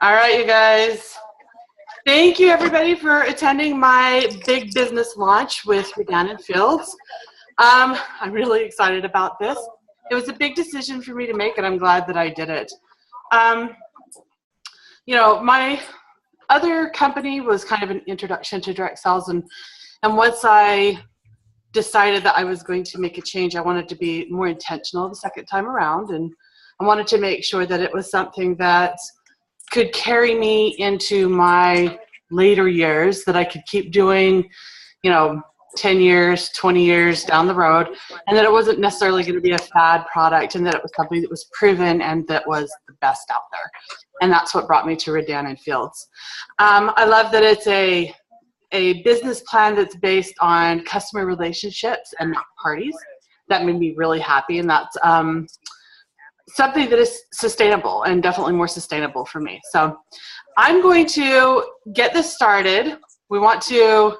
All right, you guys. Thank you, everybody, for attending my big business launch with Rodan Fields. I'm really excited about this. It was a big decision for me to make, and I'm glad that I did it. You know, my other company was kind of an introduction to direct sales, and once I decided that I was going to make a change, I wanted to be more intentional the second time around, and I wanted to make sure that it was something that could carry me into my later years, that I could keep doing, you know, 10 years, 20 years down the road, and that it wasn't necessarily going to be a fad product, and that it was something that was proven and that was the best out there. And that's what brought me to Rodan Fields. I love that it's a business plan that's based on customer relationships and not parties. That made me really happy, and that's something that is sustainable, and definitely more sustainable for me. So I'm going to get this started. We want to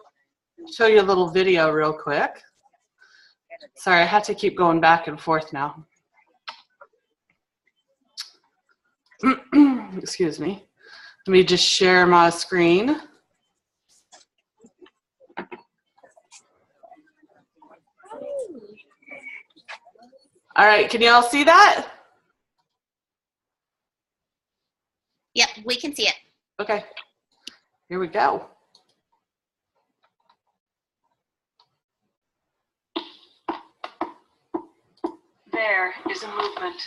show you a little video real quick. Sorry, I had to keep going back and forth now. Excuse me. Let me just share my screen. All right, can you all see that? Yep, we can see it. Okay, here we go. There is a movement.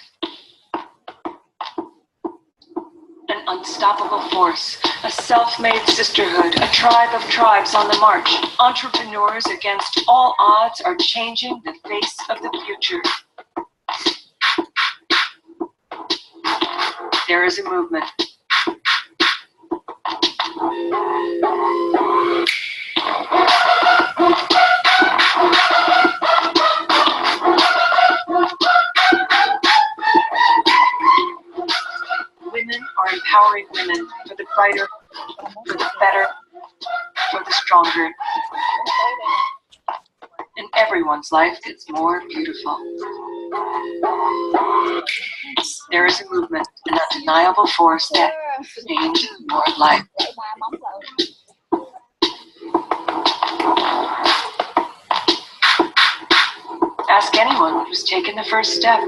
An unstoppable force, a self-made sisterhood, a tribe of tribes on the march. Entrepreneurs against all odds are changing the face of the future. There is a movement. Women are empowering women for the brighter, for the better, for the stronger. And everyone's life gets more beautiful. There is a movement, an undeniable force that changes your life. Ask anyone who's taken the first step.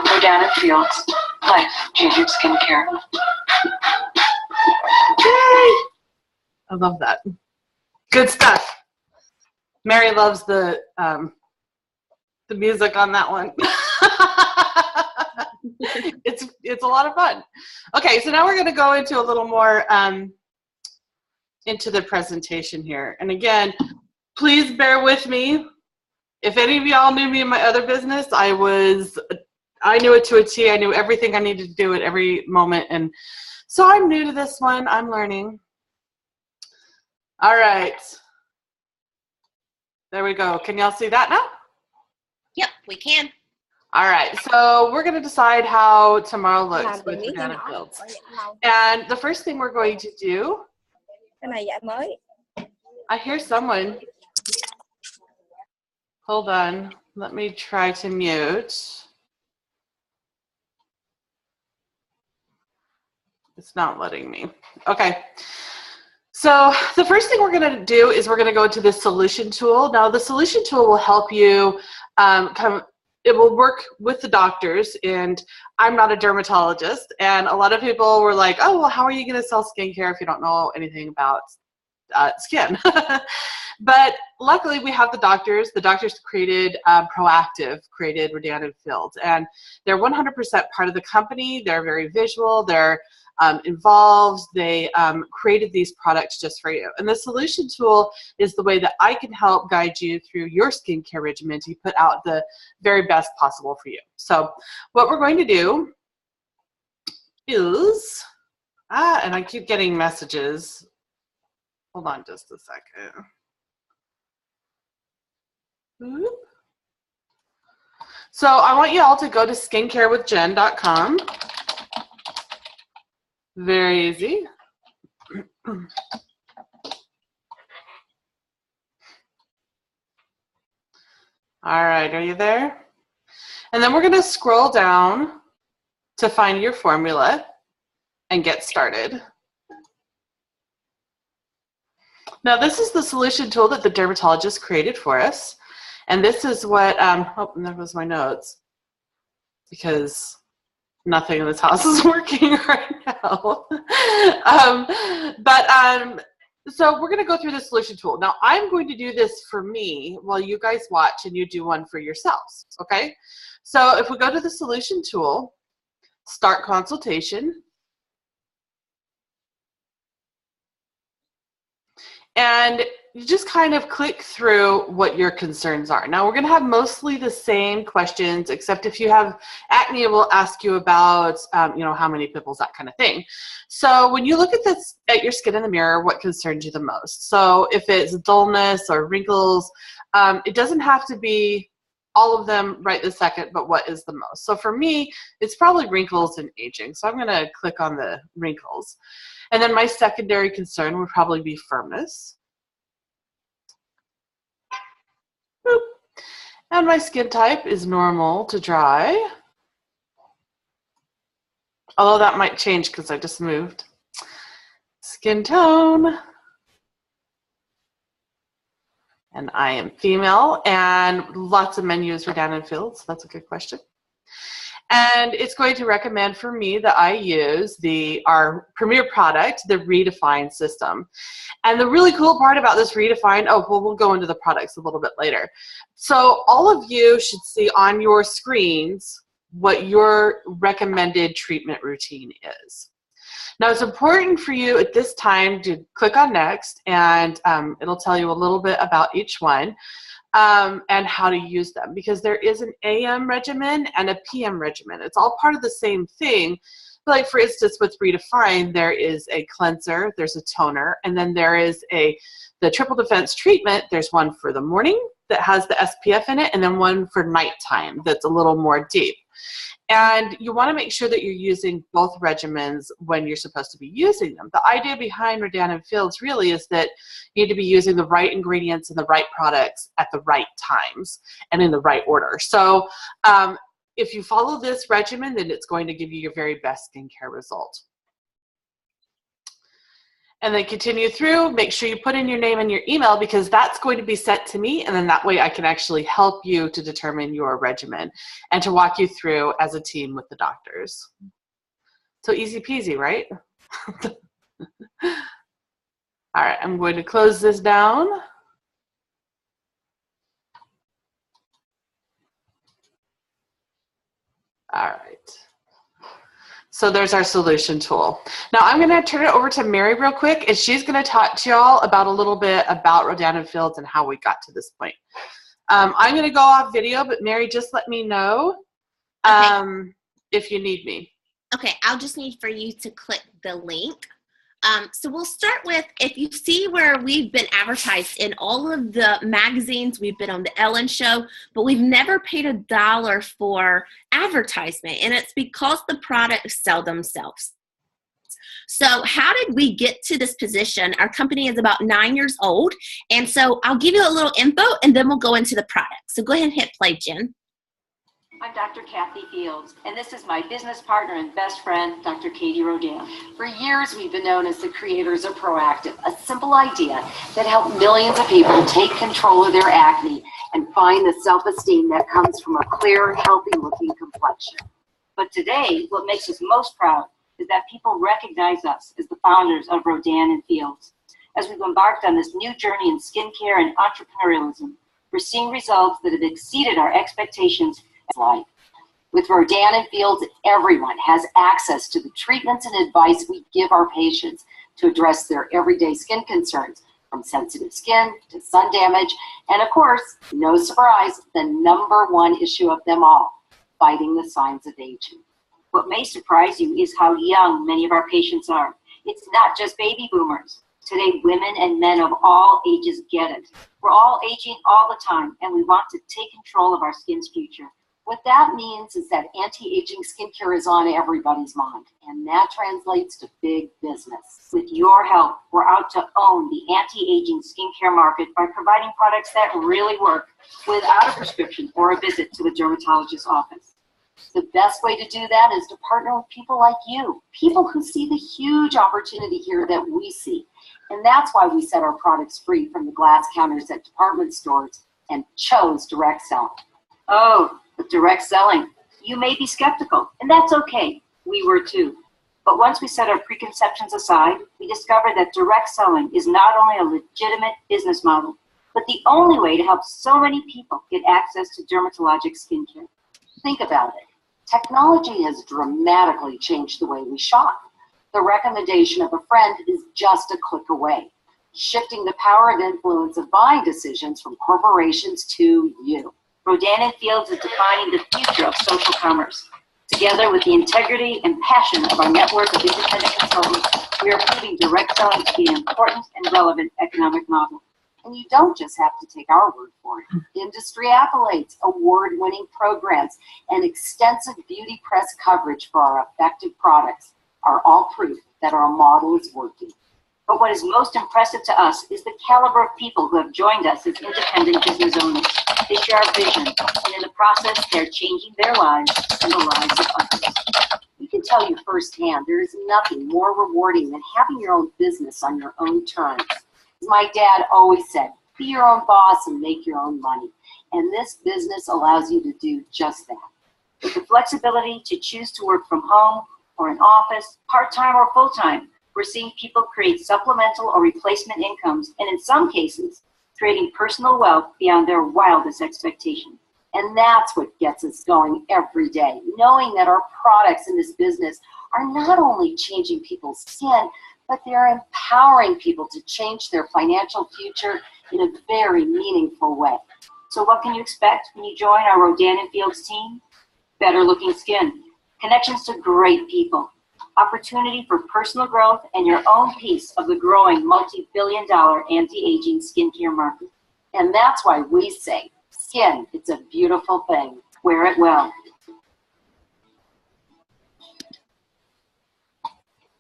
Rodan Fields, life-changing skincare. Yay! I love that. Good stuff. Mary loves the music on that one. It's a lot of fun. Okay, so now we're going to go into a little more into the presentation here. And again, please bear with me. If any of y'all knew me in my other business, I knew it to a T. I knew everything I needed to do at every moment. And so I'm new to this one. I'm learning. All right. There we go. Can y'all see that now? Yep, we can. All right. So we're going to decide how tomorrow looks with Rodan Fields. And the first thing we're going to do. I hear someone. Hold on. Let me try to mute. It's not letting me. Okay. So the first thing we're going to do is we're going to go to the solution tool. Now the solution tool will help you it will work with the doctors, and I'm not a dermatologist, and a lot of people were like, oh, well, how are you going to sell skincare if you don't know anything about skin? But luckily we have the doctors. The doctors created created Rodan Fields, and they're 100% part of the company. They're very visual. They're involved. They created these products just for you. And the solution tool is the way that I can help guide you through your skincare regimen to put out the very best possible for you. So what we're going to do is, and I keep getting messages. Hold on just a second. Oop. So I want you all to go to skincarewithjen.com. Very easy. All right, are you there? And then we're going to scroll down to find your formula and get started. Now, this is the solution tool that the dermatologist created for us. And this is what, oh, and there was my notes, because nothing in this house is working right now. So we're going to go through the solution tool. Now, I'm going to do this for me while you guys watch and you do one for yourselves, okay? So if we go to the solution tool, start consultation, and you just kind of click through what your concerns are. Now, we're going to have mostly the same questions, except if you have acne, it will ask you about, you know, how many pimples, that kind of thing. So when you look at this, at your skin in the mirror, what concerns you the most? So if it's dullness or wrinkles, it doesn't have to be all of them right this second, but what is the most? So for me, it's probably wrinkles and aging. So I'm going to click on the wrinkles. And then my secondary concern would probably be firmness. Boop. And my skin type is normal to dry. Although that might change because I just moved. Skin tone. And I am female, and lots of menus are down in fields. So that's a good question. And it's going to recommend for me that I use our premier product, the Redefine system. And the really cool part about this Redefine, oh, well, we'll go into the products a little bit later. So all of you should see on your screens what your recommended treatment routine is. Now, it's important for you at this time to click on next, and it'll tell you a little bit about each one. And how to use them, because there is an AM regimen and a PM regimen. It's all part of the same thing. Like, for instance, with Redefine, there is a cleanser, there's a toner, and then there is the triple defense treatment. There's one for the morning that has the SPF in it, and then one for nighttime that's a little more deep. And you want to make sure that you're using both regimens when you're supposed to be using them. The idea behind Rodan and Fields really is that you need to be using the right ingredients and the right products at the right times and in the right order. So if you follow this regimen, then it's going to give you your very best skincare result. And then continue through, make sure you put in your name and your email, because that's going to be sent to me, and then that way I can actually help you to determine your regimen and to walk you through as a team with the doctors. So easy peasy, right? All right, I'm going to close this down. All right. So there's our solution tool. Now I'm going to turn it over to Mary real quick, and she's going to talk to y'all about a little bit about Rodan and Fields and how we got to this point. I'm going to go off video, but Mary, just let me know if you need me. Okay, I'll just need for you to click the link. So we'll start with, if you see where we've been advertised in all of the magazines, we've been on the Ellen Show, but we've never paid $1 for advertisement, and it's because the products sell themselves. So how did we get to this position? Our company is about 9 years old, and so I'll give you a little info, and then we'll go into the product. So go ahead and hit play, Jen. I'm Dr. Kathy Fields, and this is my business partner and best friend, Dr. Katie Rodan. For years, we've been known as the creators of Proactive, a simple idea that helped millions of people take control of their acne and find the self-esteem that comes from a clear, healthy-looking complexion. But today, what makes us most proud is that people recognize us as the founders of Rodan and Fields. As we've embarked on this new journey in skincare and entrepreneurialism, we're seeing results that have exceeded our expectations. Life. With Rodan and Fields, everyone has access to the treatments and advice we give our patients to address their everyday skin concerns, from sensitive skin to sun damage, and of course, no surprise, the #1 issue of them all, fighting the signs of aging. What may surprise you is how young many of our patients are. It's not just baby boomers. Today, women and men of all ages get it. We're all aging all the time, and we want to take control of our skin's future. What that means is that anti-aging skincare is on everybody's mind, and that translates to big business. With your help, we're out to own the anti-aging skincare market by providing products that really work without a prescription or a visit to the dermatologist's office. The best way to do that is to partner with people like you, people who see the huge opportunity here that we see. And that's why we set our products free from the glass counters at department stores and chose direct selling. Oh, but direct selling, you may be skeptical, and that's okay. We were too. But once we set our preconceptions aside, we discovered that direct selling is not only a legitimate business model, but the only way to help so many people get access to dermatologic skincare. Think about it. Technology has dramatically changed the way we shop. The recommendation of a friend is just a click away, shifting the power and influence of buying decisions from corporations to you. Rodan & Fields is defining the future of social commerce. Together with the integrity and passion of our network of independent consultants, we are proving direct selling to be an important and relevant economic model. And you don't just have to take our word for it. Industry accolades, award-winning programs, and extensive beauty press coverage for our effective products are all proof that our model is working. But what is most impressive to us is the caliber of people who have joined us as independent business owners. They share our vision, and in the process, they're changing their lives and the lives of others. We can tell you firsthand, there is nothing more rewarding than having your own business on your own terms. As my dad always said, be your own boss and make your own money. And this business allows you to do just that. With the flexibility to choose to work from home or in office, part-time or full-time, we're seeing people create supplemental or replacement incomes, and in some cases, creating personal wealth beyond their wildest expectations. And that's what gets us going every day, knowing that our products in this business are not only changing people's skin, but they're empowering people to change their financial future in a very meaningful way. So what can you expect when you join our Rodan & Fields team? Better looking skin, connections to great people, opportunity for personal growth, and your own piece of the growing multi-billion-dollar anti-aging skincare market. And that's why we say, skin, it's a beautiful thing. Wear it well.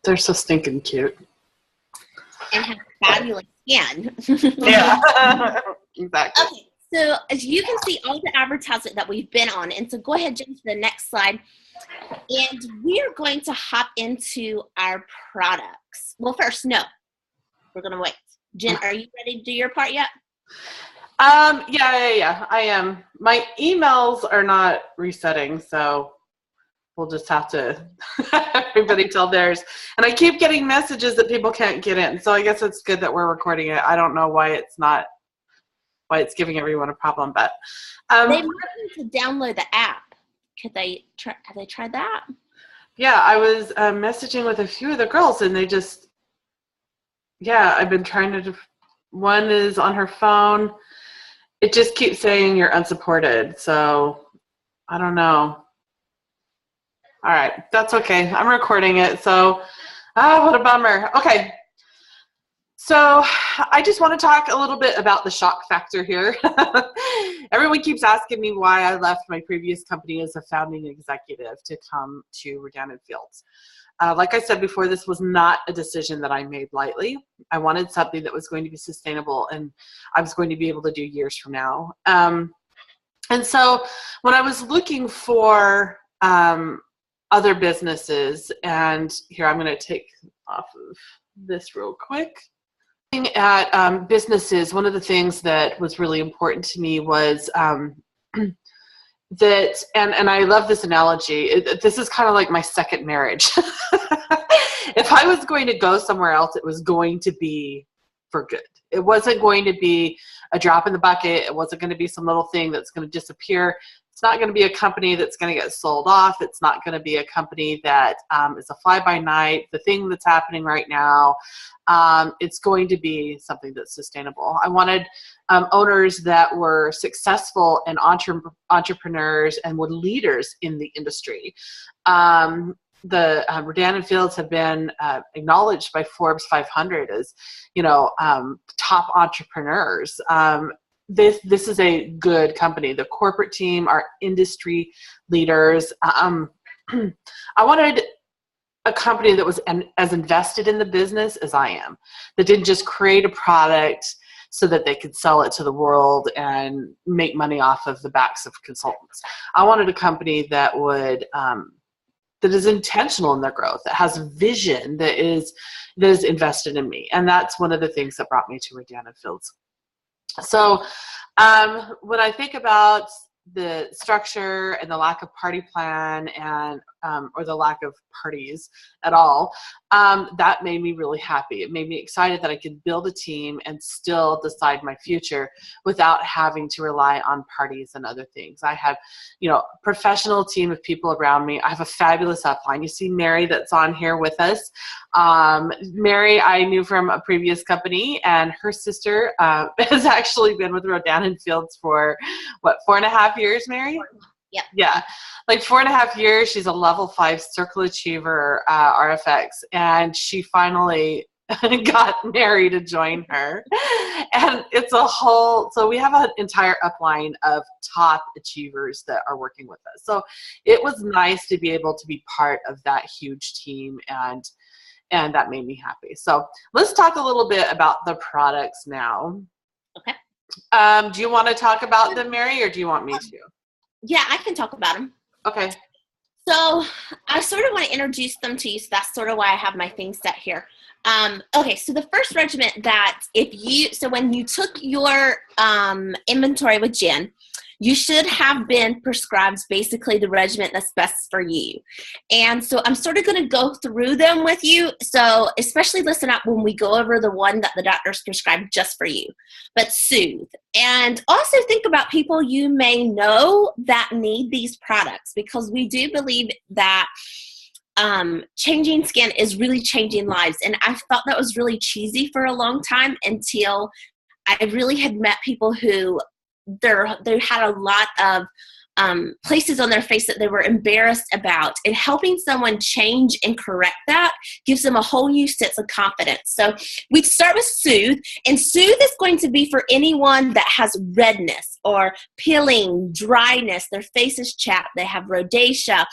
They're so stinking cute. And have fabulous skin. Yeah, exactly. Okay, so as you can see all the advertisement that we've been on, and so go ahead, jump to the next slide. And we're going to hop into our products. Well, first, no, we're going to wait. Jen, are you ready to do your part yet? Yeah, I am. My emails are not resetting, so we'll just have to everybody tell theirs. And I keep getting messages that people can't get in, so I guess it's good that we're recording it. I don't know why it's giving everyone a problem, but they might need to download the app. Have they tried that? Yeah, I was messaging with a few of the girls, and they just, I've been trying to, one is on her phone. It just keeps saying you're unsupported, so I don't know. All right, that's okay. I'm recording it, so, what a bummer. Okay, so I just want to talk a little bit about the shock factor here. Everyone keeps asking me why I left my previous company as a founding executive to come to Rodan & Fields. Like I said before, this was not a decision that I made lightly. I wanted something that was going to be sustainable and I was going to be able to do years from now. And so when I was looking for other businesses, and here I'm going to take off of this real quick. Looking at businesses, one of the things that was really important to me was that, and I love this analogy, this is kind of like my second marriage. If I was going to go somewhere else, it was going to be for good. It wasn't going to be a drop in the bucket. It wasn't going to be some little thing that's going to disappear. It's not going to be a company that's going to get sold off. It's not going to be a company that is a fly-by-night, the thing that's happening right now. It's going to be something that's sustainable. I wanted owners that were successful and entrepreneurs and were leaders in the industry. The Rodan & Fields have been acknowledged by Forbes 500 as, top entrepreneurs. this is a good company. The corporate team, our industry leaders. I wanted a company that was as invested in the business as I am, that didn't just create a product so that they could sell it to the world and make money off of the backs of consultants. I wanted a company that would that is intentional in their growth, that has vision, that is invested in me, and that's one of the things that brought me to Rodan and Fields. So when I think about the structure and the lack of party plan and or the lack of parties at all, that made me really happy. It made me excited that I could build a team and still decide my future without having to rely on parties and other things. I have, a professional team of people around me. I have a fabulous upline. You see Mary that's on here with us. Mary, I knew from a previous company, and her sister has actually been with Rodan and Fields for, 4.5 years, Mary? Yep. Yeah, like 4.5 years. She's a level 5 circle achiever, RFX, and she finally got Mary to join her. And it's so we have an entire upline of top achievers that are working with us. So it was nice to be able to be part of that huge team, and that made me happy. So let's talk a little bit about the products now. Okay. Do you want to talk about them, Mary, or do you want me to? Yeah, I can talk about them. Okay. So I sort of want to introduce them to you. So that's sort of why I have my things set here. Okay, so the first regimen that when you took your inventory with Jen, you should have been prescribed basically the regimen that's best for you. And so I'm sort of going to go through them with you. So especially listen up when we go over the one that the doctor's prescribed just for you. But soothe. And also think about people you may know that need these products, because we do believe that changing skin is really changing lives. And I thought that was really cheesy for a long time until I really had met people who they had a lot of places on their face that they were embarrassed about, and helping someone change and correct that gives them a whole new sense of confidence. So we start with Soothe, and Soothe is going to be for anyone that has redness or peeling, dryness, their face is chapped, they have rosacea,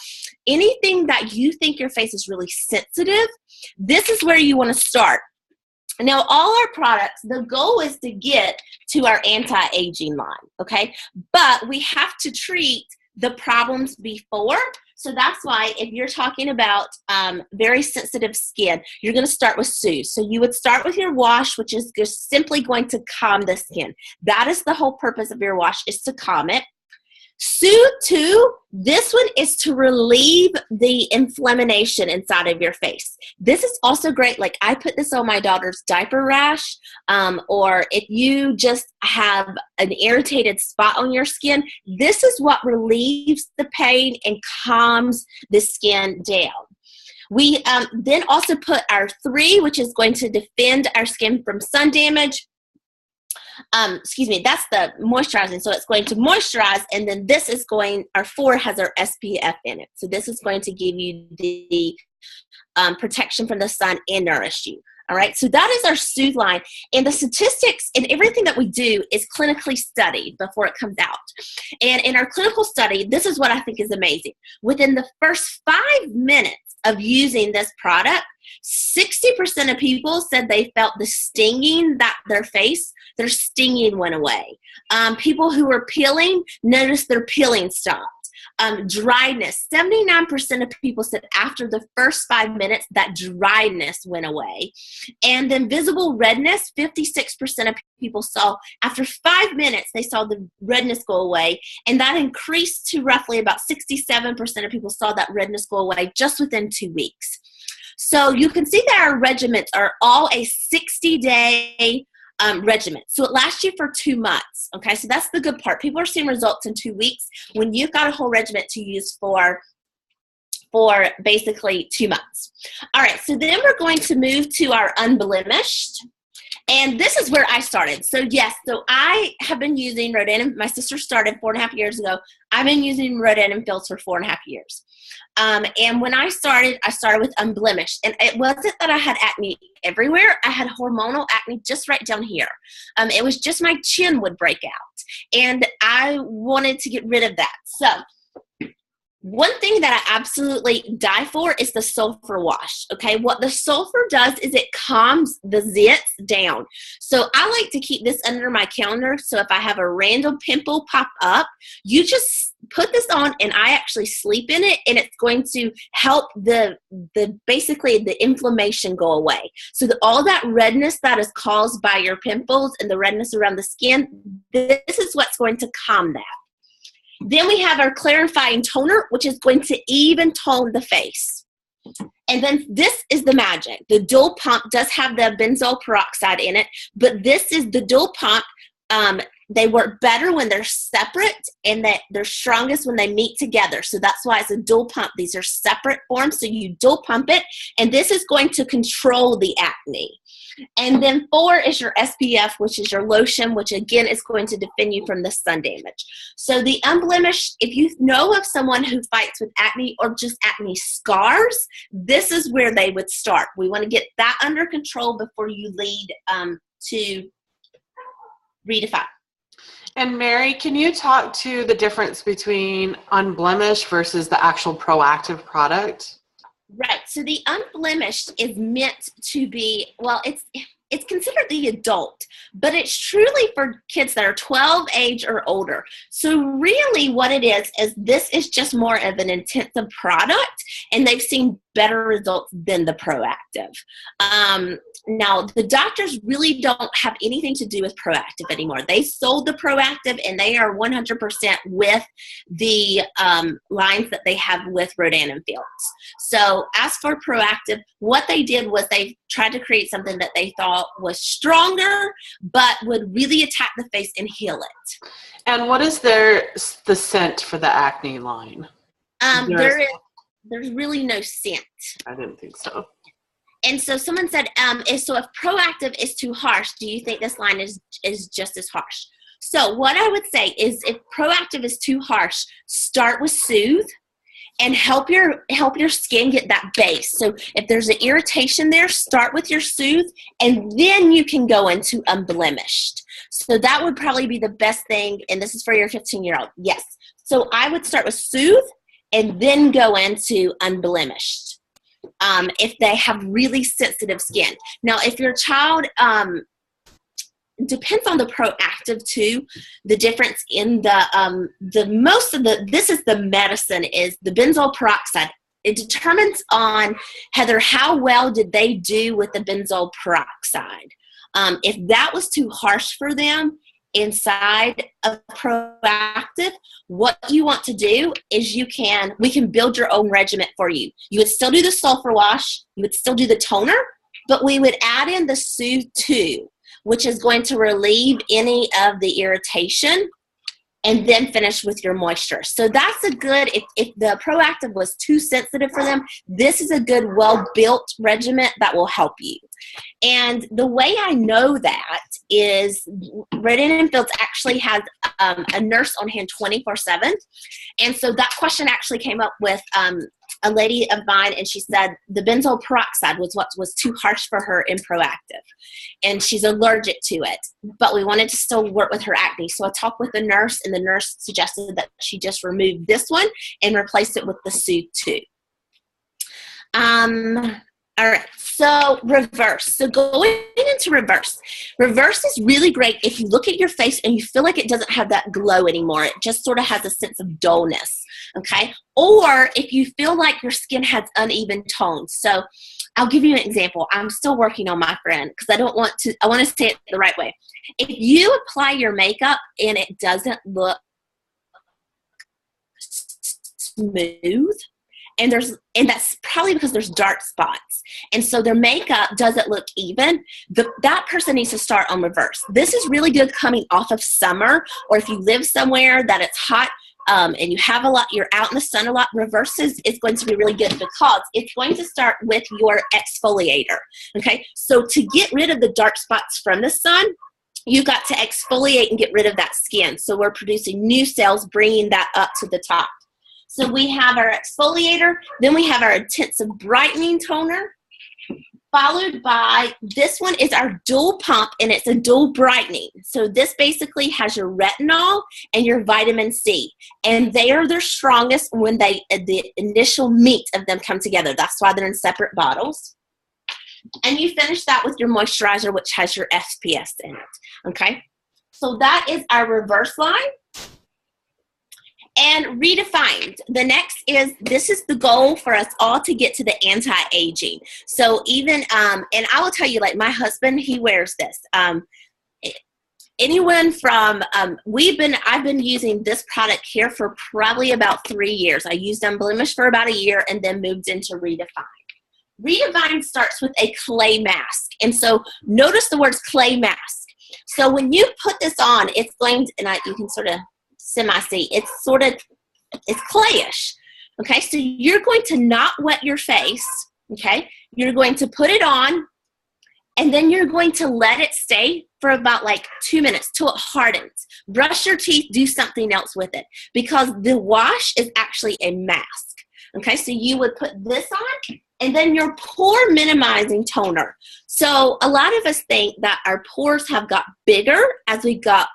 anything that you think your face is really sensitive. This is where you want to start. Now, all our products, the goal is to get to our anti-aging line, okay? But we have to treat the problems before. So that's why if you're talking about very sensitive skin, you're going to start with Soothe. So you would start with your wash, which is just simply going to calm the skin. That is the whole purpose of your wash, is to calm it. Soothe 2, this one is to relieve the inflammation inside of your face. This is also great. Like, I put this on my daughter's diaper rash, or if you just have an irritated spot on your skin, this is what relieves the pain and calms the skin down. We then also put our 3, which is going to defend our skin from sun damage. That's the moisturizing. So it's going to moisturize, and then this is our 4 has our SPF in it. So this is going to give you the protection from the sun and nourish you. All right, so that is our Soothe line. And the statistics and everything that we do is clinically studied before it comes out. And in our clinical study, this is what I think is amazing. Within the first 5 minutes of using this product, 60% of people said they felt the stinging that their stinging went away. People who were peeling noticed their peeling stopped. Dryness, 79% of people said after the first 5 minutes that dryness went away. And then visible redness, 56% of people saw after 5 minutes they saw the redness go away, and that increased to roughly about 67% of people saw that redness go away just within 2 weeks. So you can see that our regimens are all a 60-day regimen. So it lasts you for 2 months. Okay, so that's the good part. People are seeing results in 2 weeks when you've got a whole regimen to use for basically 2 months. All right, so then we're going to move to our unblemished. And this is where I started. So yes, so I have been using Rodan. My sister started 4.5 years ago. I've been using Rodan and Fields for 4.5 years. And when I started with Unblemished. And it wasn't that I had acne everywhere. I had hormonal acne just right down here. It was just my chin would break out. And I wanted to get rid of that. So one thing that I absolutely die for is the sulfur wash, okay? What the sulfur does is it calms the zits down. So I like to keep this under my counter, so if I have a random pimple pop up, you just put this on and I actually sleep in it, and it's going to help basically the inflammation go away. So all that redness that is caused by your pimples and the redness around the skin, this is what's going to calm that. Then we have our clarifying toner, which is going to even tone the face. And then this is the magic. The dual pump does have the benzoyl peroxide in it, but this is the dual pump. They work better when they're separate, and that they're strongest when they meet together. So that's why it's a dual pump. These are separate forms, so you dual pump it, and this is going to control the acne. And then 4 is your SPF, which is your lotion, which again is going to defend you from the sun damage. So the Unblemished, if you know of someone who fights with acne or just acne scars, this is where they would start. We want to get that under control before you lead to Redefine. And Mary, can you talk to the difference between Unblemished versus the actual Proactive product? Right. So the Unblemished is meant to be, well, it's considered the adult, but it's truly for kids that are 12 age or older. So really what it is this is just more of an intensive product, and they've seen better results than the Proactive. Now, the doctors really don't have anything to do with Proactive anymore. They sold the Proactive, and they are 100% with the lines that they have with Rodan and Fields. So as for Proactive, what they did was they tried to create something that they thought was stronger, but would really attack the face and heal it. And what is the scent for the acne line? There's really no scent. I didn't think so. And so someone said, so if Proactive is too harsh, do you think this line is just as harsh? So what I would say is if Proactive is too harsh, start with Soothe and help your skin get that base. So if there's an irritation there, start with your Soothe, and then you can go into Unblemished. So that would probably be the best thing, and this is for your 15-year-old. Yes. So I would start with Soothe and then go into Unblemished. If they have really sensitive skin. Now, if your child, depends on the Proactive too, the difference in this is the medicine is the benzoyl peroxide. It determines on, Heather, how well did they do with the benzoyl peroxide. If that was too harsh for them, inside of Proactive, what you want to do is we can build your own regimen for you. You would still do the sulfur wash, you would still do the toner, but we would add in the Soothe 2, which is going to relieve any of the irritation, and then finish with your moisture. So that's a good, if the Proactive was too sensitive for them, this is a good, well-built regimen that will help you. And the way I know that is Rodan and Fields actually has a nurse on hand 24/7. And so that question actually came up with a lady of mine, and she said the benzoyl peroxide was what was too harsh for her in Proactive, and she's allergic to it, but we wanted to still work with her acne. So I talked with the nurse, and the nurse suggested that she just remove this one and replace it with the Soothe 2. All right, so reverse. So going into reverse. Reverse is really great if you look at your face and you feel like it doesn't have that glow anymore. It just sort of has a sense of dullness, okay? Or if you feel like your skin has uneven tones. So I'll give you an example. I'm still working on my friend because I want to say it the right way. If you apply your makeup and it doesn't look smooth, and that's probably because there's dark spots. And so their makeup doesn't look even. That person needs to start on reverse. This is really good coming off of summer, or if you live somewhere that it's hot, and you have a lot, you're out in the sun a lot, reverses is going to be really good because it's going to start with your exfoliator. Okay, so to get rid of the dark spots from the sun, you got to exfoliate and get rid of that skin. So we're producing new cells, bringing that up to the top. So we have our exfoliator, then we have our intensive brightening toner, followed by, this one is our dual pump, and it's a dual brightening. So this basically has your retinol and your vitamin C, and they are their strongest when the initial meat of them come together. That's why they're in separate bottles. And you finish that with your moisturizer, which has your SPS in it, okay? So that is our reverse line. And redefined. The next is, this is the goal for us all to get to the anti-aging. So even, and I will tell you, like my husband, he wears this. Anyone from, I've been using this product here for probably about 3 years. I used Unblemished for about a year and then moved into Redefine. Redefine starts with a clay mask. And so notice the words clay mask. So when you put this on, it's going to, and you can sort of semi-see, it's clayish. Okay, so you're going to not wet your face. Okay, you're going to put it on, and then you're going to let it stay for about like 2 minutes till it hardens. Brush your teeth, do something else with it, because the wash is actually a mask. Okay, so you would put this on, and then your pore minimizing toner. So a lot of us think that our pores have got bigger as we got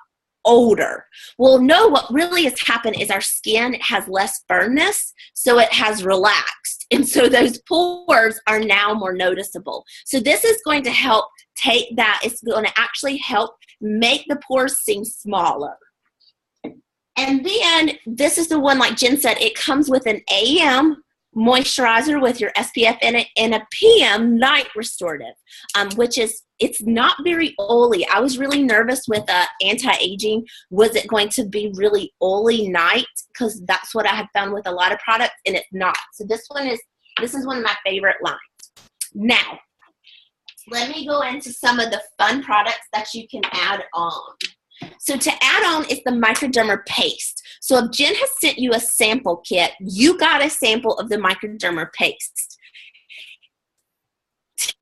older. Well, no, what really has happened is our skin has less firmness, so it has relaxed. And so those pores are now more noticeable. So this is going to help take that, it's going to actually help make the pores seem smaller. And then this is the one, like Jen said, it comes with an AM moisturizer with your SPF in it and a PM night restorative, which is, it's not very oily. I was really nervous with anti-aging. Was it going to be really oily night? Because that's what I had found with a lot of products, and it's not. So this is one of my favorite lines. Now, let me go into some of the fun products that you can add on. So to add on is the microderma paste. So if Jen has sent you a sample kit, you got a sample of the microderma paste.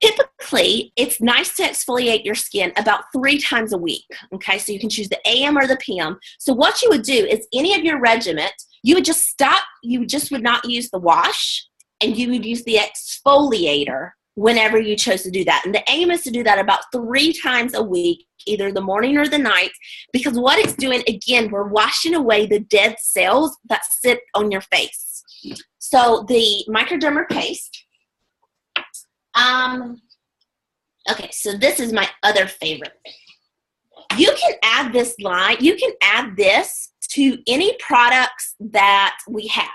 Typically, it's nice to exfoliate your skin about 3 times a week. Okay, so you can choose the AM or the PM. So what you would do is any of your regimen, you would just stop, you just would not use the wash, and you would use the exfoliator whenever you chose to do that. And the aim is to do that about 3 times a week, either the morning or the night, because what it's doing, again, we're washing away the dead cells that sit on your face. So the microderma paste. Okay, so this is my other favorite. You can add this line, you can add this to any products that we have,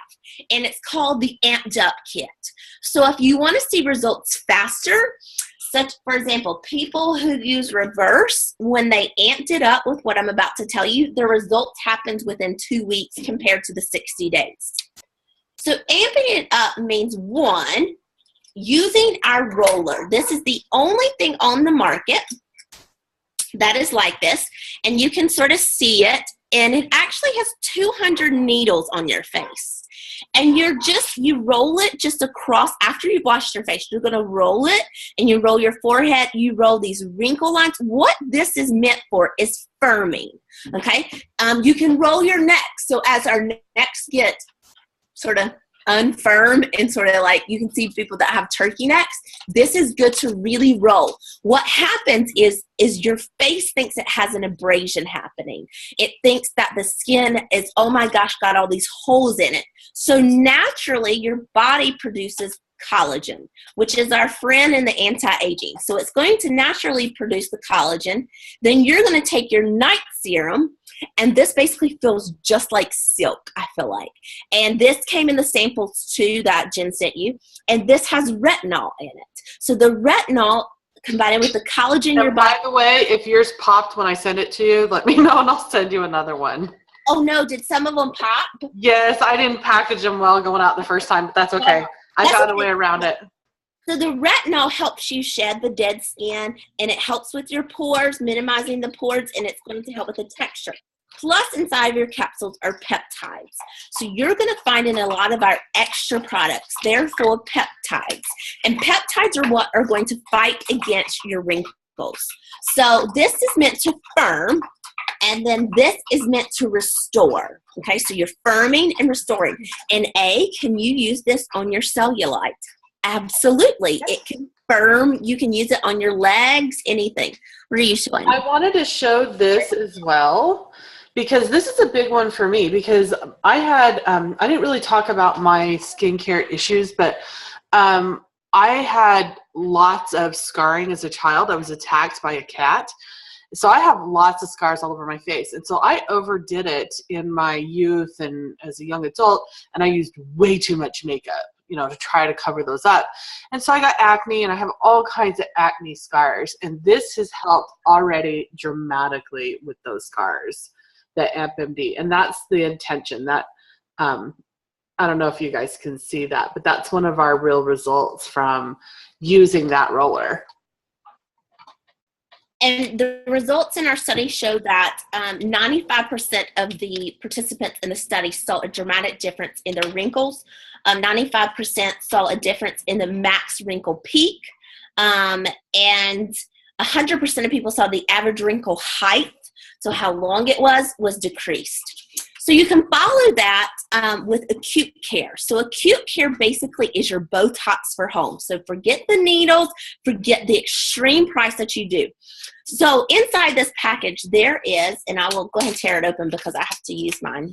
and it's called the Amped Up Kit. So if you want to see results faster, such, for example, people who use Reverse, when they amped it up with what I'm about to tell you, the results happened within 2 weeks compared to the 60 days. So amping it up means, one, using our roller. This is the only thing on the market that is like this, and you can sort of see it, and it actually has 200 needles on your face. And you roll it just across, after you've washed your face, you're going to roll it, and you roll your forehead, you roll these wrinkle lines. What this is meant for is firming, okay? You can roll your neck, so as our necks get sort of unfirm and sort of like, you can see people that have turkey necks, this is good to really roll. What happens is your face thinks it has an abrasion happening. It thinks that the skin is, oh my gosh, got all these holes in it. So naturally, your body produces collagen, which is our friend in the anti-aging. So it's going to naturally produce the collagen. Then you're going to take your night serum, and this basically feels just like silk, I feel like. And this came in the samples too that Jen sent you, and this has retinol in it. So the retinol combined with the collagen in your body. By the way, if yours popped when I send it to you, let me know and I'll send you another one. Oh no, did some of them pop? Yes, I didn't package them well going out the first time, but that's okay. I found a way around it. So the retinol helps you shed the dead skin, and it helps with your pores, minimizing the pores, and it's going to help with the texture. Plus, inside of your capsules are peptides. So you're going to find in a lot of our extra products, they're full of peptides. And peptides are what are going to fight against your wrinkles. So this is meant to firm, and then this is meant to restore. Okay, so you're firming and restoring. And can you use this on your cellulite? Absolutely. It can firm. You can use it on your legs, anything. Where are you showing? I wanted to show this as well, because this is a big one for me, because I had, I didn't really talk about my skincare issues, but I had lots of scarring as a child. I was attacked by a cat. So I have lots of scars all over my face. And so I overdid it in my youth and as a young adult, and I used way too much makeup, to try to cover those up. And so I got acne, and I have all kinds of acne scars. And this has helped already dramatically with those scars, the AmpMD. And that's the intention. That I don't know if you guys can see that, but that's one of our real results from using that roller. And the results in our study show that 95% of the participants in the study saw a dramatic difference in their wrinkles. 95% saw a difference in the max wrinkle peak. And 100% of people saw the average wrinkle height, so how long it was decreased. So you can follow that with acute care. So acute care basically is your Botox for home. So forget the needles, forget the extreme price that you do. So inside this package there is, and I will go ahead and tear it open because I have to use mine.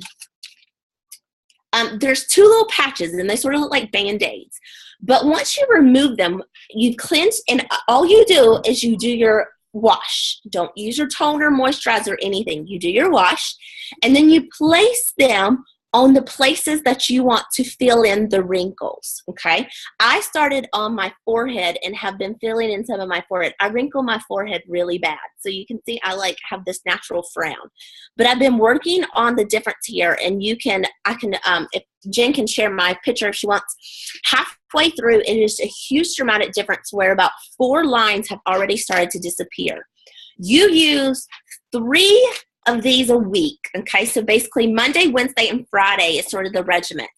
There's two little patches, and they sort of look like Band-Aids. But once you remove them, you cleanse, and all you do is you do your wash. Don't use your toner, moisturizer, anything. You do your wash, and then you place them on the places that you want to fill in the wrinkles, okay? I started on my forehead and have been filling in some of my forehead. I wrinkle my forehead really bad. So you can see I have this natural frown. But I've been working on the difference here, and if Jen can share my picture if she wants. Halfway through, it is a huge dramatic difference where about 4 lines have already started to disappear. You use 3 of these a week, okay? So basically Monday, Wednesday, and Friday is sort of the regiment.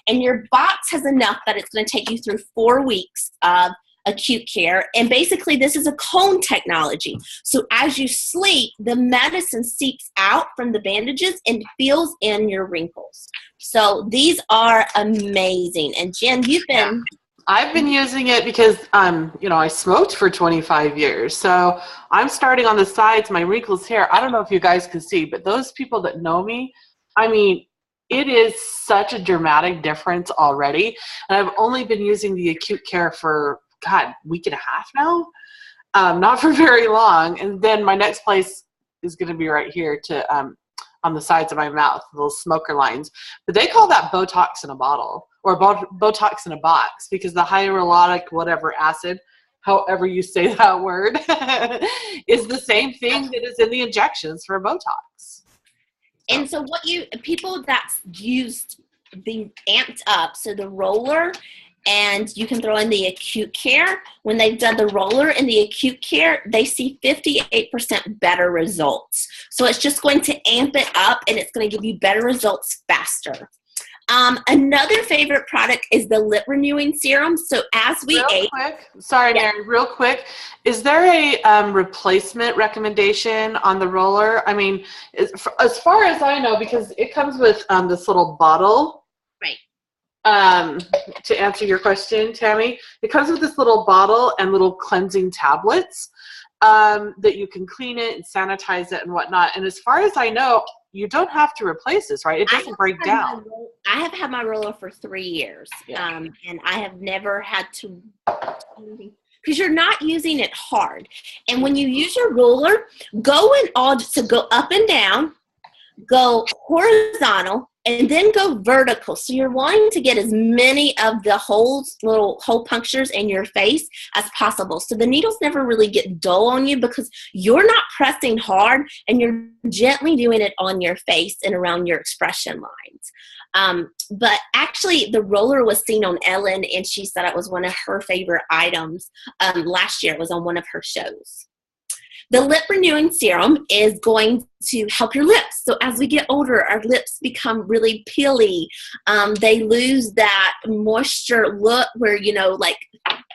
And your box has enough that it's going to take you through 4 weeks of acute care. And basically this is a cone technology. So as you sleep, the medicine seeps out from the bandages and fills in your wrinkles. So these are amazing. And Jen, you've been... I've been using it because, I smoked for 25 years. So I'm starting on the sides, my wrinkles here. I don't know if you guys can see, but those people that know me, it is such a dramatic difference already. And I've only been using the acute care for, week and a half now. Not for very long. And then my next place is going to be right here on the sides of my mouth, little smoker lines. But they call that Botox in a bottle, or Botox in a box, because the hyaluronic whatever acid, however you say that word, is the same thing that is in the injections for Botox. And so people that's used the amped up, so the roller, and you can throw in the acute care. When they've done the roller and the acute care, they see 58% better results. So it's just going to amp it up, and it's going to give you better results faster. Another favorite product is the lip renewing serum. So as we Mary, real quick, is there a replacement recommendation on the roller? As far as I know, because it comes with this little bottle. Right. To answer your question, Tammy, it comes with this little bottle and little cleansing tablets that you can clean it and sanitize it and whatnot. And as far as I know, you don't have to replace this, right? It doesn't break down. I have had my roller for 3 years, and I have never had to, because you're not using it hard. And when you use your roller, go up and down, go horizontal, and then go vertical. So you're wanting to get as many of the little hole punctures in your face as possible. So the needles never really get dull on you because you're not pressing hard, and you're gently doing it on your face and around your expression lines. But actually the roller was seen on Ellen, and she said it was one of her favorite items last year. It was on one of her shows. The lip renewing serum is going to help your lips. So as we get older, our lips become really peely. They lose that moisture look where, you know, like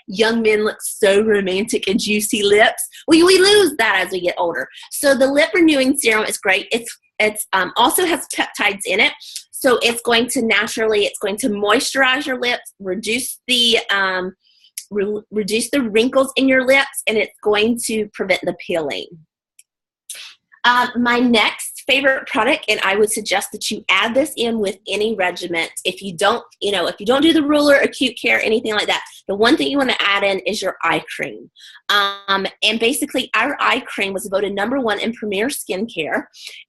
young men look so romantic and juicy lips. We lose that as we get older. So the lip renewing serum is great. It's also has peptides in it. So it's going to moisturize your lips, reduce the wrinkles in your lips, and it's going to prevent the peeling. My next favorite product, and I would suggest that you add this in with any regimen. If you don't do the ruler, acute care, anything like that, the one thing you want to add in is your eye cream. And basically, our eye cream was voted #1 in Premier Skincare.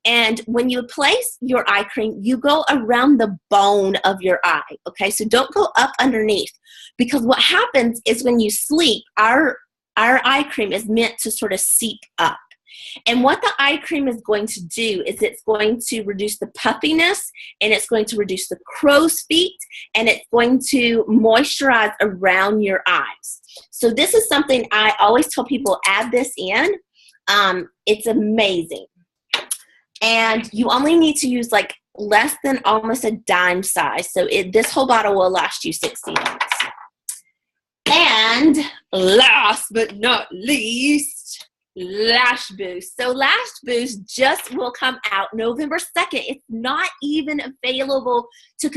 And when you place your eye cream, you go around the bone of your eye. Okay, so don't go up underneath, because what happens is when you sleep, our eye cream is meant to sort of seep up. And what the eye cream is going to do is it's going to reduce the puffiness, and it's going to reduce the crow's feet, and it's going to moisturize around your eyes. So this is something I always tell people, add this in. It's amazing. And you only need to use like less than almost a dime size. So this whole bottle will last you 60 months. And last but not least, Lash Boost. So Lash Boost just will come out November 2nd. It's not even available to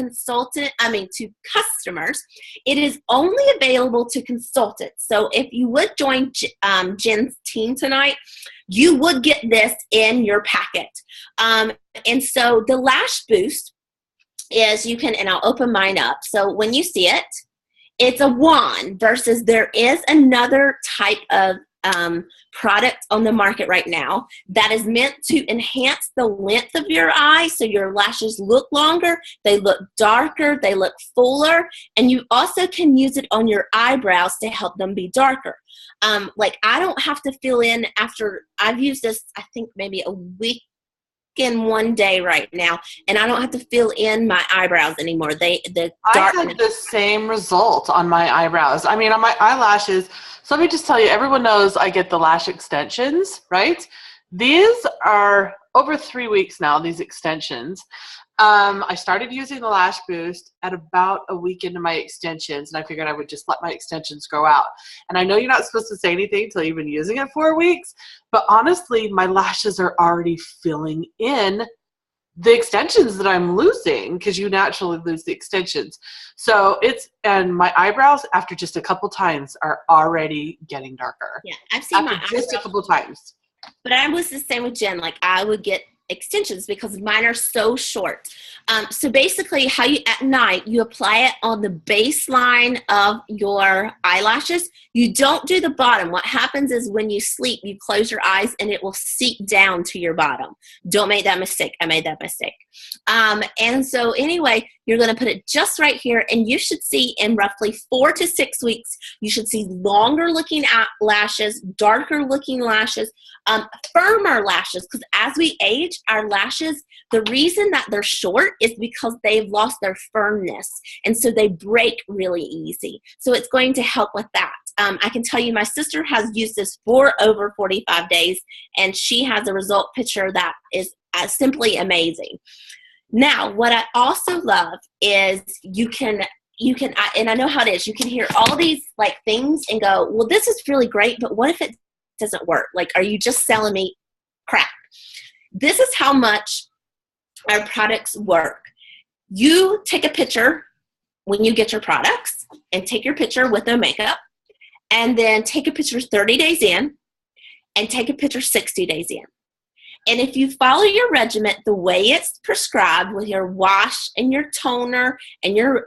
customers. It is only available to consultants. So if you would join Jen's team tonight, you would get this in your packet. And so the Lash Boost is, and I'll open mine up. So when you see it, it's a wand versus there is another type of product on the market right now that is meant to enhance the length of your eye, so your lashes look longer, they look darker, they look fuller, and you also can use it on your eyebrows to help them be darker. Like I don't have to fill in after I've used this, I think maybe a week in one day right now, and I don't have to fill in my eyebrows anymore. I had the same result on my eyebrows. I mean, on my eyelashes. So let me just tell you, everyone knows I get the lash extensions, right? These are over 3 weeks now, these extensions. I started using the Lash Boost at about a week into my extensions, and I figured I would just let my extensions grow out. And I know you're not supposed to say anything until you've been using it 4 weeks, but honestly, my lashes are already filling in the extensions that I'm losing, because you naturally lose the extensions. So and my eyebrows after just a couple times are already getting darker. Yeah, I've seen my eyebrows just a couple times. But I was the same with Jen. Like I would get extensions because mine are so short. So basically at night, you apply it on the baseline of your eyelashes. You don't do the bottom. What happens is when you sleep, you close your eyes and it will seep down to your bottom. Don't make that mistake. I made that mistake. And so anyway, you're going to put it just right here, and you should see in roughly 4 to 6 weeks, you should see longer looking lashes, darker looking lashes, firmer lashes, because as we age, our lashes, the reason that they're short is because they've lost their firmness, and so they break really easy. So it's going to help with that. I can tell you my sister has used this for over 45 days, and she has a result picture that is simply amazing. Now, what I also love is you can, and I know how it is, you can hear all these like things and go, well, this is really great, but what if it doesn't work? Like, are you just selling me crap? This is how much our products work. You take a picture when you get your products, and take your picture with no makeup, and then take a picture 30 days in, and take a picture 60 days in. And if you follow your regimen the way it's prescribed with your wash and your toner and your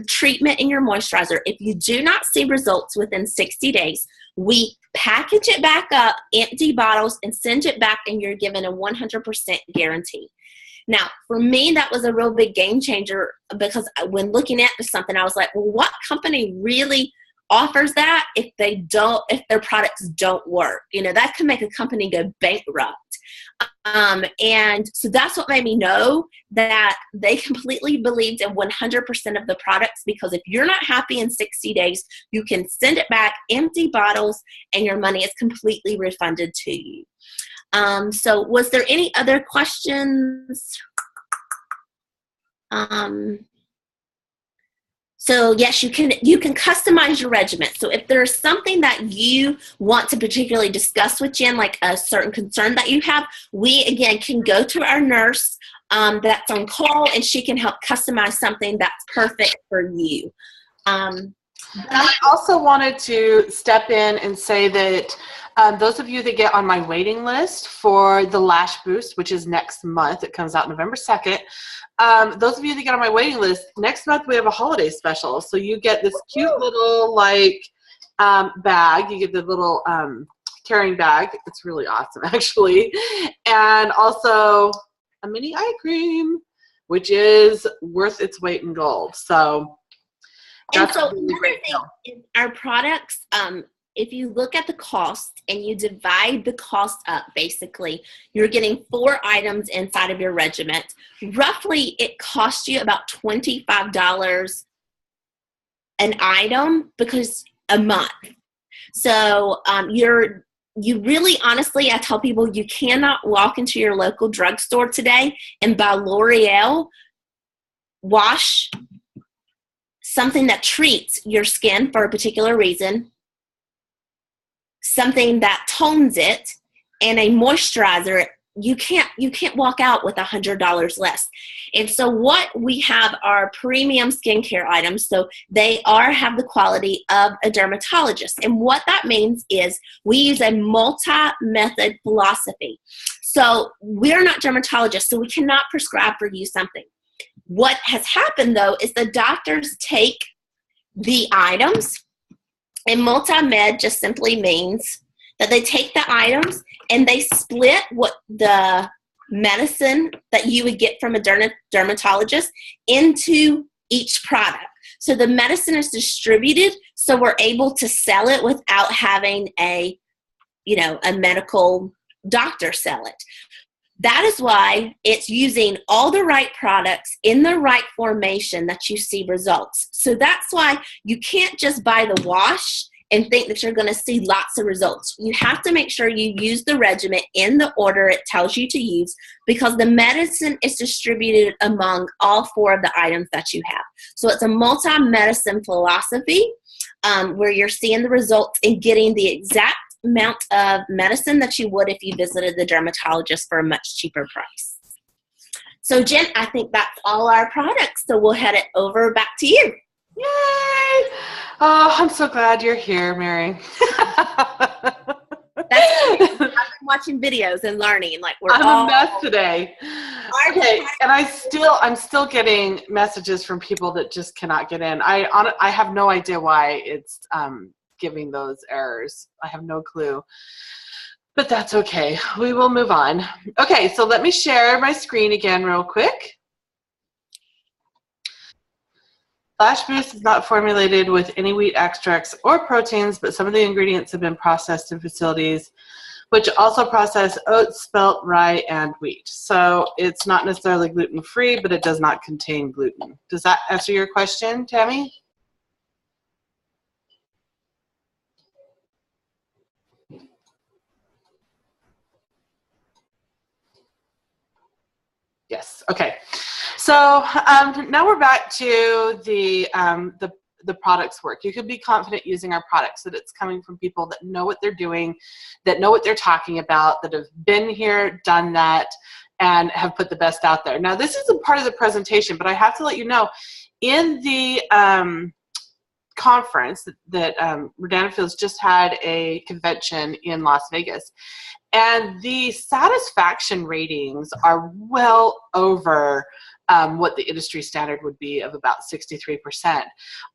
treatment and your moisturizer, if you do not see results within 60 days, we package it back up, empty bottles, and send it back, and you're given a 100% guarantee. Now, for me, that was a real big game changer, because when looking at something, I was like, well, what company really offers that if their products don't work. That can make a company go bankrupt. And so that's what made me know that they completely believed in 100% of the products, because if you're not happy in 60 days, you can send it back, empty bottles, and your money is completely refunded to you. So was there any other questions? So yes, you can customize your regimen. So if there's something that you want to particularly discuss with Jen, like a certain concern that you have, we again can go to our nurse that's on call, and she can help customize something that's perfect for you. I also wanted to step in and say that those of you that get on my waiting list for the Lash Boost, which is next month, it comes out November 2nd. Those of you that get on my waiting list, next month we have a holiday special. So you get this cute little bag. You get the little carrying bag. It's really awesome, actually. And also a mini eye cream, which is worth its weight in gold. So and so another thing is our products, if you look at the cost and you divide the cost up, basically, you're getting 4 items inside of your regimen. Roughly, it costs you about $25 an item because a month. So you really, honestly, I tell people you cannot walk into your local drugstore today and buy L'Oreal wash, something that treats your skin for a particular reason, something that tones it, and a moisturizer. You can't walk out with $100 less. And so what we have are premium skincare items. So they have the quality of a dermatologist. And what that means is we use a multi-method philosophy. So we're not dermatologists, so we cannot prescribe for you something. What has happened, though, is the doctors take the items, and multi-med just simply means that they take the items and they split what the medicine that you would get from a dermatologist into each product. So the medicine is distributed, so we're able to sell it without having a medical doctor sell it. That is why it's using all the right products in the right formation that you see results. So that's why you can't just buy the wash and think that you're going to see lots of results. You have to make sure you use the regimen in the order it tells you to use, because the medicine is distributed among all 4 of the items that you have. So it's a multi-medicine philosophy where you're seeing the results and getting the exact amount of medicine that you would if you visited the dermatologist for a much cheaper price. So Jen, I think that's all our products. So we'll head it over back to you. Yay! Oh, I'm so glad you're here, Mary. I've been watching videos and learning. I'm a mess today. Okay, and I'm still getting messages from people that just cannot get in. I have no idea why it's giving those errors. I have no clue. But that's okay. We will move on. Okay, so let me share my screen again real quick. Lash Boost is not formulated with any wheat extracts or proteins, but some of the ingredients have been processed in facilities which also process oats, spelt, rye, and wheat. So it's not necessarily gluten-free, but it does not contain gluten. Does that answer your question, Tammy? Yes. Okay. So now we're back to the products work. You can be confident using our products, that it's coming from people that know what they're doing, that know what they're talking about, that have been here, done that, and have put the best out there. Now, this isn't part of the presentation, but I have to let you know, in the conference that Rodan Fields just had a convention in Las Vegas, and the satisfaction ratings are well over what the industry standard would be of about 63%.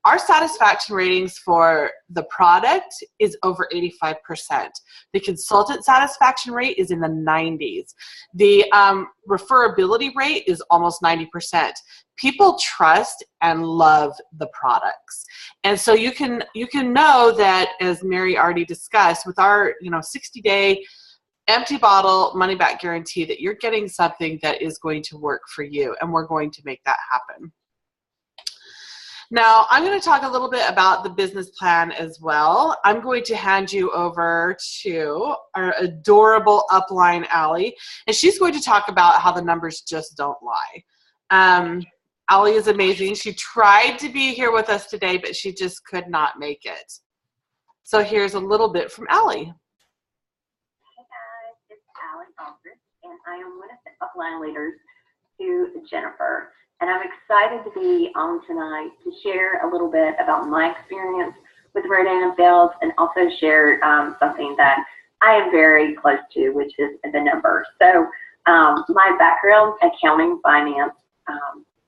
Our satisfaction ratings for the product is over 85%. The consultant satisfaction rate is in the 90s. The referability rate is almost 90%. people trust and love the products. And so you can know that, as Mary already discussed, with our 60-day empty bottle money back guarantee, that you're getting something that is going to work for you, and we're going to make that happen. Now, I'm going to talk a little bit about the business plan as well. I'm going to hand you over to our adorable upline, Allie, and she's going to talk about how the numbers just don't lie. Allie is amazing. She tried to be here with us today, but she just could not make it. So here's a little bit from Allie. Hey guys, it's Allie Aldrich, and I am one of the upline leaders to Jennifer. And I'm excited to be on tonight to share a little bit about my experience with Rodan and Fields, and also share something that I am very close to, which is the numbers. So my background, accounting, finance,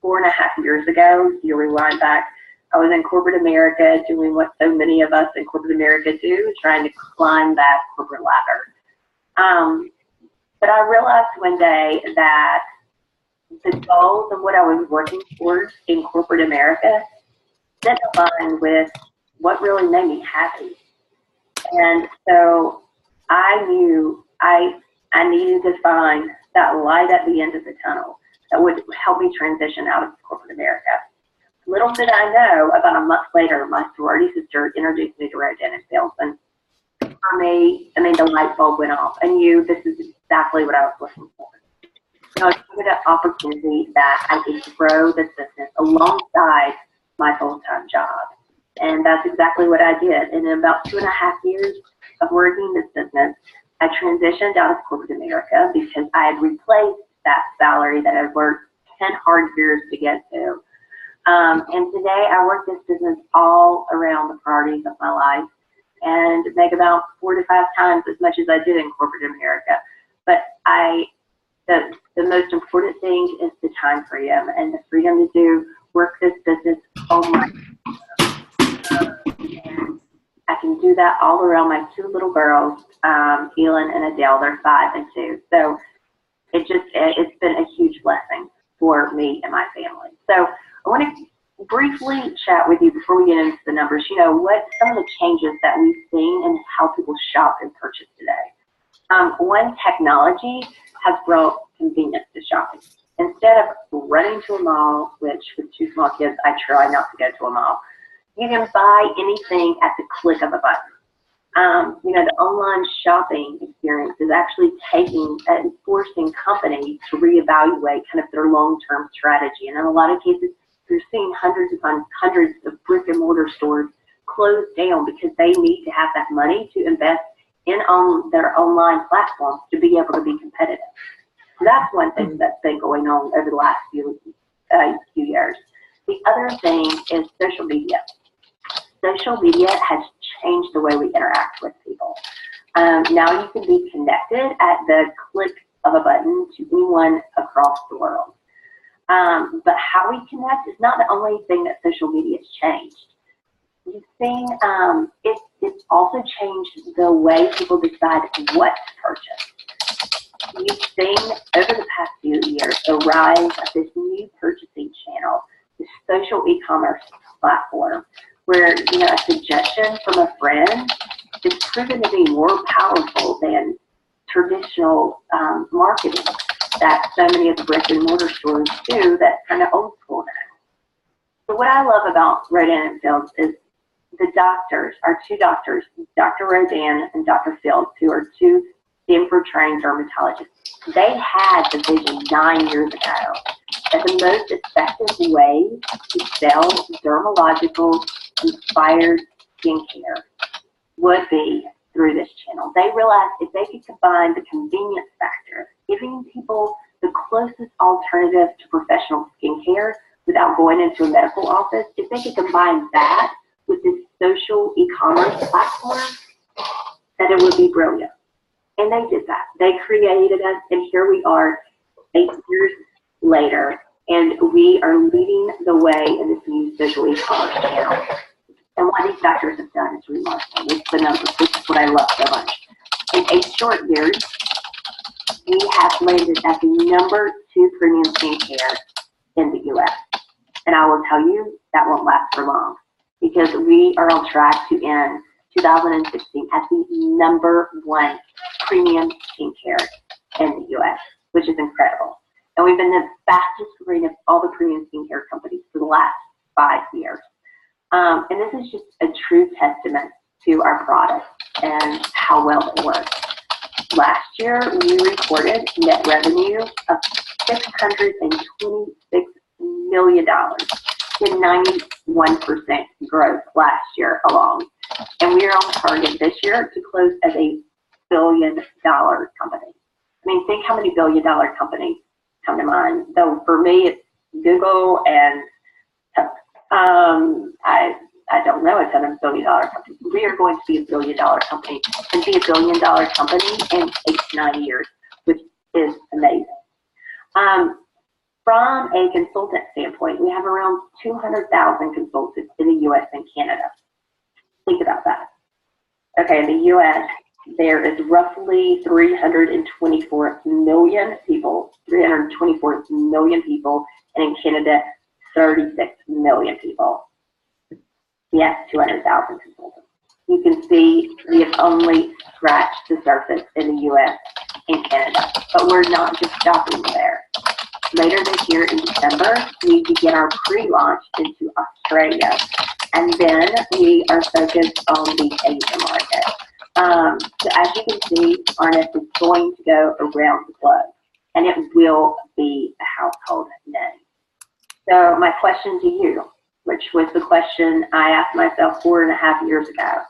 4.5 years ago, you rewind back, I was in corporate America doing what so many of us in corporate America do, trying to climb that corporate ladder. But I realized one day that the goals and what I was working towards in corporate America didn't align with what really made me happy. And so I knew I needed to find that light at the end of the tunnel that would help me transition out of corporate America. Little did I know, about a month later, my sorority sister introduced me to Rodan and Fields, and for me, the light bulb went off. I knew this is exactly what I was looking for. So I was given an opportunity that I could grow this business alongside my full-time job. And that's exactly what I did. And in about 2.5 years of working this business, I transitioned out of corporate America because I had replaced that salary that I'd worked 10 hard years to get to. And today I work this business all around the priorities of my life and make about 4 to 5 times as much as I did in corporate America. But the most important thing is the time freedom and the freedom to work this business all my and I can do that all around my 2 little girls, Elin and Adele. They're 5 and 2. So it's been a huge blessing for me and my family. So I want to briefly chat with you before we get into the numbers, what some of the changes that we've seen in how people shop and purchase today. One, technology has brought convenience to shopping. Instead of running to a mall, which with 2 small kids, I try not to go to a mall, you can buy anything at the click of a button. The online shopping experience is actually forcing companies to reevaluate kind of their long-term strategy. And in a lot of cases, you're seeing hundreds upon hundreds of brick and mortar stores close down because they need to have that money to invest in their online platforms to be able to be competitive. So that's one thing that's been going on over the last few years. The other thing is social media. Social media has changed the way we interact with people. Now you can be connected at the click of a button to anyone across the world. But how we connect is not the only thing that social media has changed. You've seen it's also changed the way people decide what to purchase. You've seen over the past few years the rise of this new purchasing channel, this social e-commerce platform, where a suggestion from a friend is proven to be more powerful than traditional marketing that so many of the brick and mortar stores do. That's kind of old school now. So what I love about Rodan and Fields is the doctors, our 2 doctors, Dr. Rodan and Dr. Fields, who are 2 Stanford-trained dermatologists. They had the vision 9 years ago that the most effective way to sell dermatological inspired skincare would be through this channel. They realized if they could combine the convenience factor, giving people the closest alternative to professional skincare without going into a medical office, if they could combine that with this social e-commerce platform, that it would be brilliant. And they did that. They created us, and here we are 8 years later, and we are leading the way in this new social e-commerce channel. And what these doctors have done is remarkable. It's the numbers. This is what I love so much. In 8 short years, we have landed at the #2 premium skincare in the U.S. And I will tell you that won't last for long, because we are on track to end 2016 as the #1 premium skincare in the U.S., which is incredible. And we've been the fastest growing of all the premium skincare companies for the last 5 years. And this is just a true testament to our product and how well it works. Last year, we recorded net revenue of $626 million, with 91% growth last year alone. And we are on target this year to close as a billion-dollar company. I mean, think how many billion-dollar companies come to mind. So for me, it's Google and I don't know a ton of billion-dollar companies. We are going to be a billion-dollar company and be a billion-dolar company in 8 to 9 years, which is amazing. From a consultant standpoint, we have around 200,000 consultants in the U.S. and Canada. Think about that. Okay, in the U.S., there is roughly 324 million people, and in Canada, 36 million people. Yes, 200,000 consultants. You can see we have only scratched the surface in the U.S. and Canada, but we're not just stopping there. Later this year in December, we begin our pre-launch into Australia, and then we are focused on the Asia market. So as you can see, Arnett is going to go around the globe, and it will be a household name. So my question to you, which was the question I asked myself 4.5 years ago,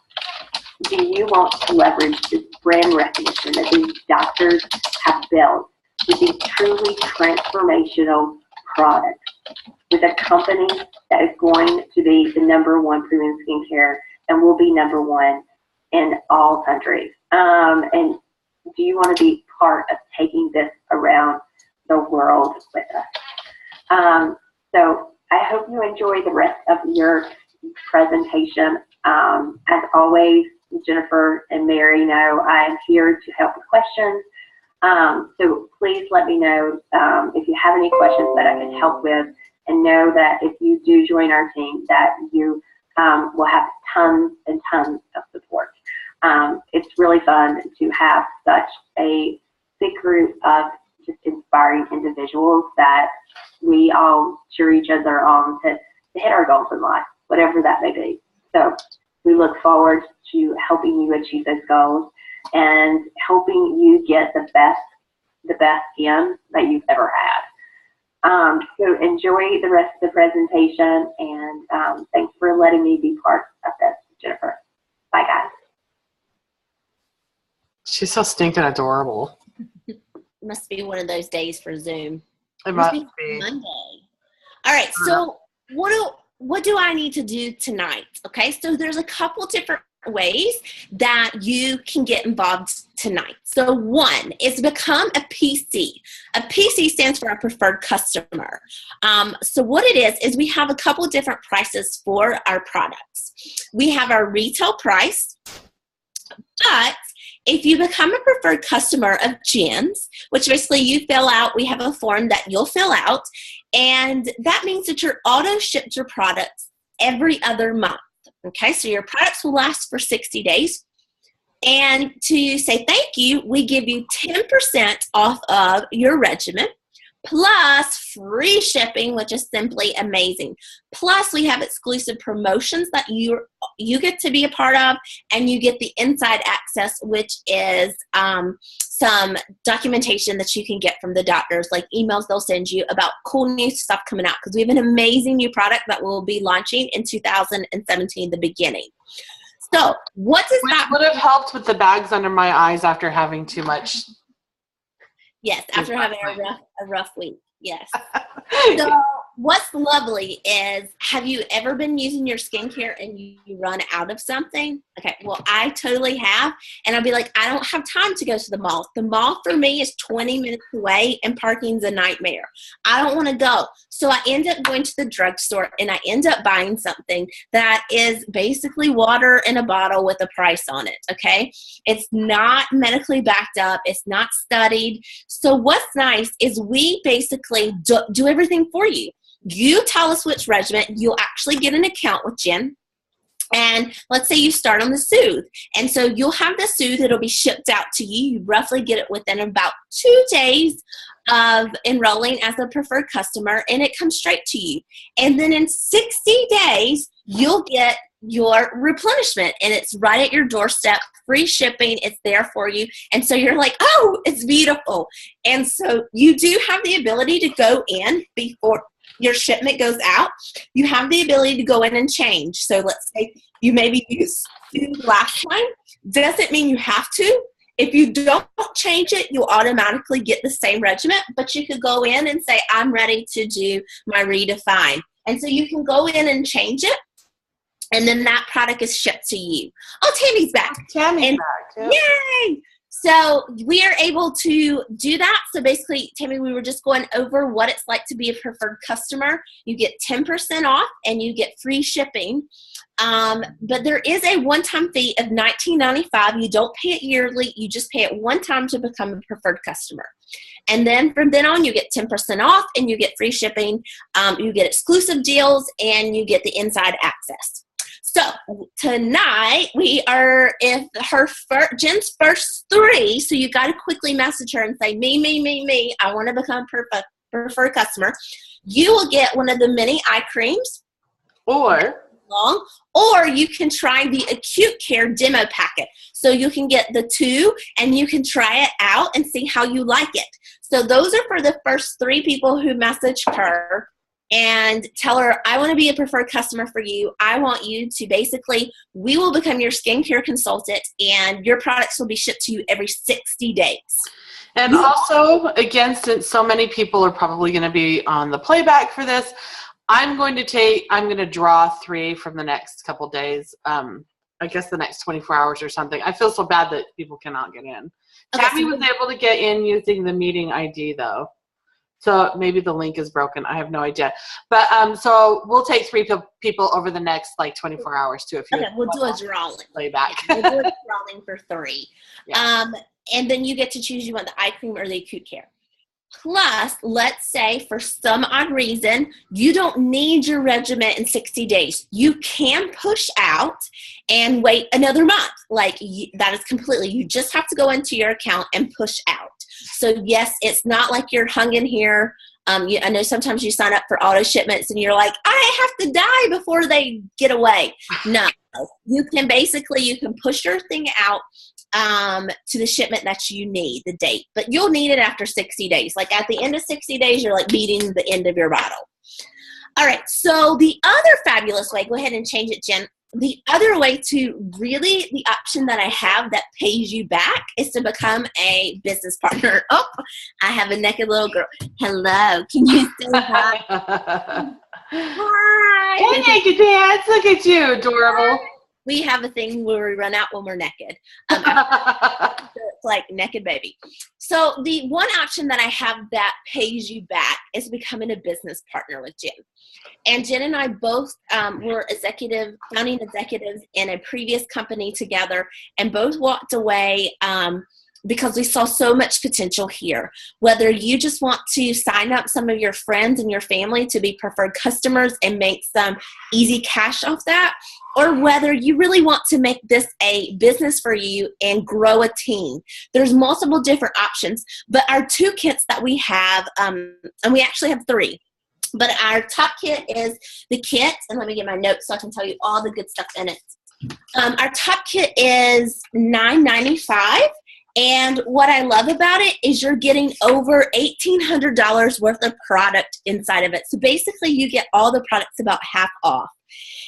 do you want to leverage this brand recognition that these doctors have built with these truly transformational products with a company that is going to be the #1 premium skincare and will be #1 in all countries? And do you want to be part of taking this around the world with us? So I hope you enjoy the rest of your presentation. As always, Jennifer and Mary know I am here to help with questions. So please let me know if you have any questions that I can help with, and know that if you do join our team, that you will have tons and tons of support. It's really fun to have such a big group of just inspiring individuals that we all cheer each other on to hit our goals in life, whatever that may be. So we look forward to helping you achieve those goals and helping you get the best skin that you've ever had. So enjoy the rest of the presentation, and thanks for letting me be part of this, Jennifer. Bye, guys. She's so stinking adorable. Must be one of those days for Zoom. It must be Monday. All right, so what do I need to do tonight? Okay, so there's a couple different ways that you can get involved tonight. So one is become a PC. A PC stands for a preferred customer. So what it is we have a couple different prices for our products. We have our retail price, but if you become a preferred customer of Jen's, which basically you fill out, we have a form that you'll fill out, and that means that you're auto-shipped your products every other month. Okay, so your products will last for 60 days. And to say thank you, we give you 10% off of your regimen, plus free shipping, which is simply amazing. Plus, we have exclusive promotions that you get to be a part of, and you get the inside access, which is some documentation that you can get from the doctors, like emails they'll send you about cool new stuff coming out, because we have an amazing new product that we'll be launching in 2017, the beginning. So what does that would have helped with the bags under my eyes after having too much? Yes, after having a rough week. Yes. So what's lovely is, have you ever been using your skincare and you run out of something? Okay, well, I totally have. And I'll be like, I don't have time to go to the mall. The mall for me is 20 minutes away and parking's a nightmare. I don't want to go. So I end up going to the drugstore and I end up buying something that is basically water in a bottle with a price on it, okay? It's not medically backed up. It's not studied. So what's nice is we basically do everything for you. You tell us which regimen. You'll actually get an account with Jen. And let's say you start on the Soothe. And so you'll have the Soothe. It'll be shipped out to you. You roughly get it within about 2 days of enrolling as a preferred customer, and it comes straight to you. And then in 60 days, you'll get your replenishment, and it's right at your doorstep, free shipping. It's there for you. And so you're like, oh, it's beautiful. And so you do have the ability to go in before your shipment goes out. You have the ability to go in and change. So let's say you maybe used last time. Doesn't mean you have to. If you don't change it, you'll automatically get the same regimen, but you could go in and say, I'm ready to do my redefine. And so you can go in and change it, and then that product is shipped to you. Oh, Tammy's back. Tammy's back. Yep. Yay! So we are able to do that. So basically, Tammy, we were just going over what it's like to be a preferred customer. You get 10% off and you get free shipping. But there is a one-time fee of $19.95. You don't pay it yearly. You just pay it one time to become a preferred customer. And then from then on, you get 10% off and you get free shipping. You get exclusive deals and you get the inside access. So tonight we are, if Jen's first 3, so you got to quickly message her and say, me, I want to become a preferred customer. You will get one of the mini eye creams. Or you can try the acute care demo packet. So you can get the 2 and you can try it out and see how you like it. So those are for the first 3 people who message her and tell her, I want to be a preferred customer for you. I want you to basically, we will become your skincare consultant and your products will be shipped to you every 60 days. And also, again, since so many people are probably going to be on the playback for this, I'm going to draw 3 from the next couple days. I guess the next 24 hours or something. I feel so bad that people cannot get in. Okay, Tabby was able to get in using the meeting ID though. So maybe the link is broken. I have no idea. But so we'll take 3 people over the next like 24 hours too. If you we'll do a drawing. Playback. We'll do a drawing for 3. Yeah. And then you get to choose, you want the eye cream or the acute care. Plus, let's say for some odd reason, you don't need your regimen in 60 days. You can push out and wait another month. Like that is completely, you just have to go into your account and push out. So yes, it's not like you're hung in here. I know sometimes you sign up for auto shipments and you're like, I have to die before they get away. No, you can push your thing out to the shipment that you need, the date. But you'll need it after 60 days. Like at the end of 60 days, you're like beating the end of your bottle. All right, so the other fabulous way, go ahead and change it, Jen. The other way to really, the option that I have that pays you back is to become a business partner. Oh, I have a naked little girl. Hello, can you say hi? Hi. Hey, naked dance, look at you, adorable. We have a thing where we run out when we're naked. So it's like naked baby. So the one option that I have that pays you back is becoming a business partner with Jen. And Jen and I both were founding executives in a previous company together and both walked away because we saw so much potential here. Whether you just want to sign up some of your friends and your family to be preferred customers and make some easy cash off that, or whether you really want to make this a business for you and grow a team. There's multiple different options, but our 2 kits that we have, and we actually have 3, but our top kit is the kit, and let me get my notes so I can tell you all the good stuff in it. Our top kit is $9.95. And what I love about it is you're getting over $1,800 worth of product inside of it. So basically you get all the products about half off.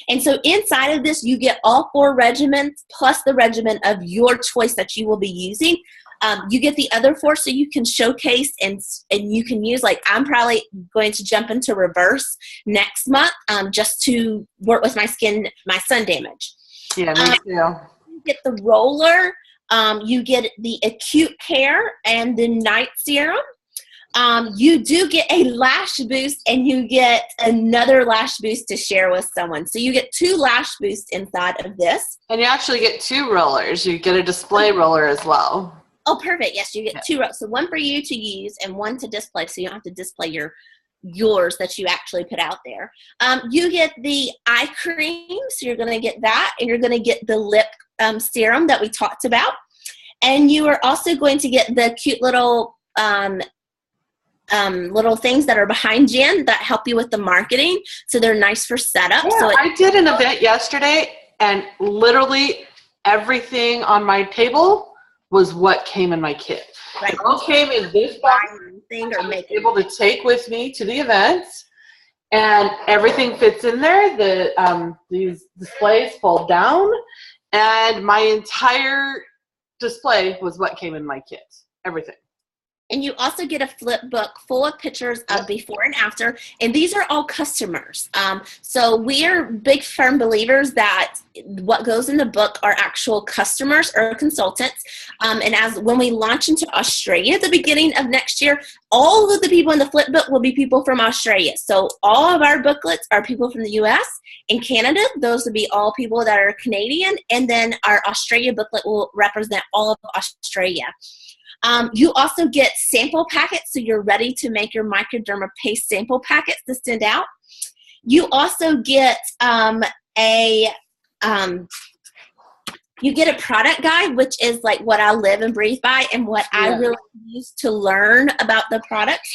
And so inside of this, you get all 4 regimens plus the regimen of your choice that you will be using. You get the other 4 so you can showcase and you can use, like I'm probably going to jump into reverse next month just to work with my skin, my sun damage. Yeah, me too. You get the roller, you get the acute care and the night serum. You do get a lash boost and you get another lash boost to share with someone. So you get 2 lash boosts inside of this. And you actually get 2 rollers. You get a display roller as well. Oh, perfect. Yes, you get 2 rollers. So one for you to use and one to display. So you don't have to display yours that you actually put out there. You get the eye cream. So you're going to get that. And you're going to get the lip serum that we talked about. And you are also going to get the cute little things that are behind Jen that help you with the marketing. So they're nice for setup. Yeah, so I did an event yesterday and literally everything on my table was what came in my kit. Right. It all came in this box. Thing or I was make able to take with me to the event, and everything fits in there. These displays fold down, and my entire display was what came in my kit. Everything. And you also get a flip book full of pictures of before and after. And these are all customers. So we are big firm believers that what goes in the book are actual customers or consultants. And when we launch into Australia at the beginning of next year, all of the people in the flip book will be people from Australia. So all of our booklets are people from the US and Canada. Those will be all people that are Canadian. And then our Australia booklet will represent all of Australia. You also get sample packets, so you're ready to make your microderma paste sample packets to send out. You also get a product guide, which is like what I live and breathe by and what I really use to learn about the product.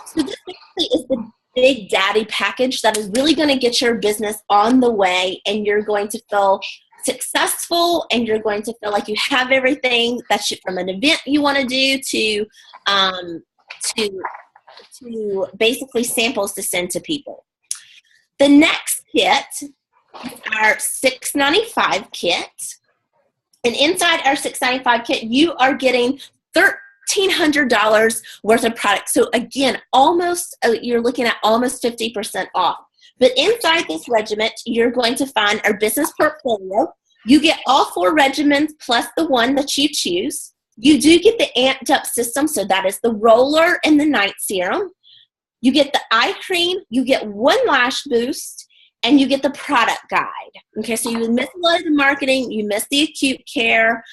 So this basically is the big daddy package that is really going to get your business on the way, and you're going to feel successful, and you're going to feel like you have everything that's from an event you want to do to basically samples to send to people. The next kit is our $6.95 kit, and inside our $6.95 kit you are getting $1,300 worth of product. So again, you're looking at almost 50% off. But inside this regiment, you're going to find our business portfolio. You get all 4 regimens plus the one that you choose. You do get the amped up system, so that is the roller and the night serum. You get the eye cream, you get 1 lash boost, and you get the product guide. Okay, so you miss a lot of the marketing, you miss the acute care,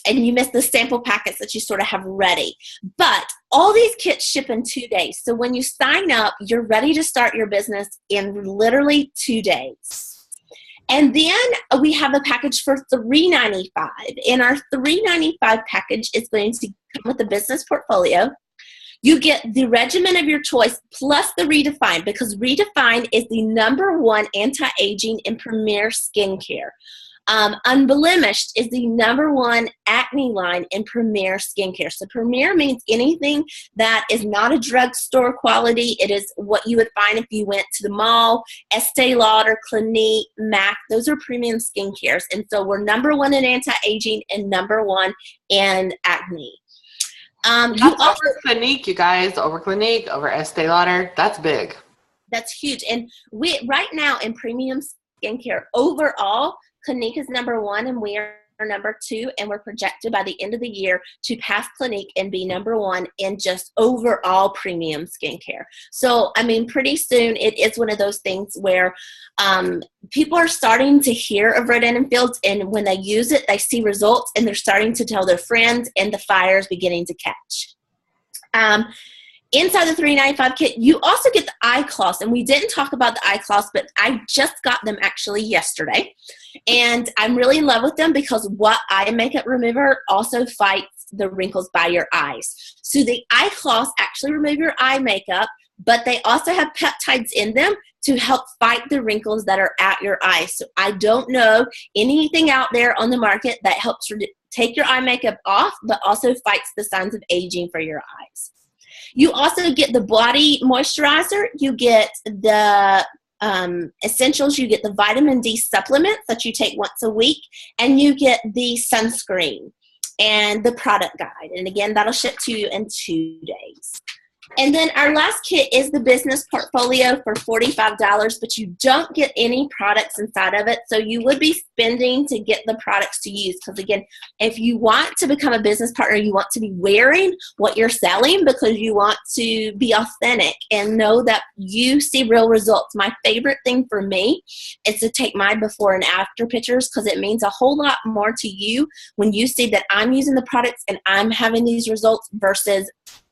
and you miss the sample packets that you sort of have ready. But all these kits ship in 2 days. So when you sign up, you're ready to start your business in literally 2 days. And then we have a package for $3.95. And our $3.95 package is going to come with the business portfolio. You get the regimen of your choice plus the Redefine, because Redefine is the #1 anti-aging and premier skincare. Unblemished is the #1 acne line in premier skincare. So premier means anything that is not a drugstore quality. It is what you would find if you went to the mall. Estee Lauder, Clinique, MAC, those are premium skincare. And so we're #1 in anti-aging and #1 in acne. Over Clinique, you guys, over Clinique, over Estee Lauder. That's big. That's huge. And we right now in premium skincare overall, Clinique is #1 and we are #2, and we're projected by the end of the year to pass Clinique and be #1 in just overall premium skincare. So, I mean, pretty soon it is one of those things where people are starting to hear of Rodan and Fields, and when they use it, they see results, and they're starting to tell their friends, and the fire is beginning to catch. Inside the $3.95 kit, you also get the eye cloths. And we didn't talk about the eye cloths, but I just got them actually yesterday. And I'm really in love with them because what eye makeup remover also fights the wrinkles by your eyes. So the eye cloths actually remove your eye makeup, but they also have peptides in them to help fight the wrinkles that are at your eyes. So I don't know anything out there on the market that helps take your eye makeup off, but also fights the signs of aging for your eyes. You also get the body moisturizer, you get the essentials, you get the vitamin D supplements that you take once a week, and you get the sunscreen. and the product guide. And again, that'll ship to you in 2 days. And then our last kit is the business portfolio for $45, but you don't get any products inside of it. So you would be spending to get the products to use. Because again, if you want to become a business partner, you want to be wearing what you're selling because you want to be authentic and know that you see real results. My favorite thing for me is to take my before and after pictures because it means a whole lot more to you when you see that I'm using the products and I'm having these results versus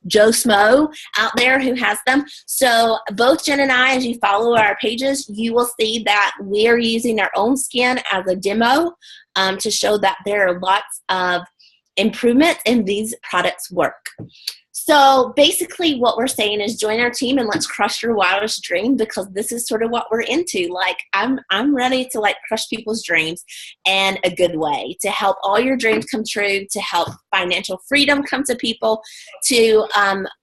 Joe Smo out there who has them. So both Jen and I, as you follow our pages, you will see that we're using our own skin as a demo to show that there are lots of improvements and these products work. So basically what we're saying is join our team and let's crush your wildest dream, because this is sort of what we're into. Like I'm ready to like crush people's dreams in a good way, to help all your dreams come true, to help financial freedom come to people, to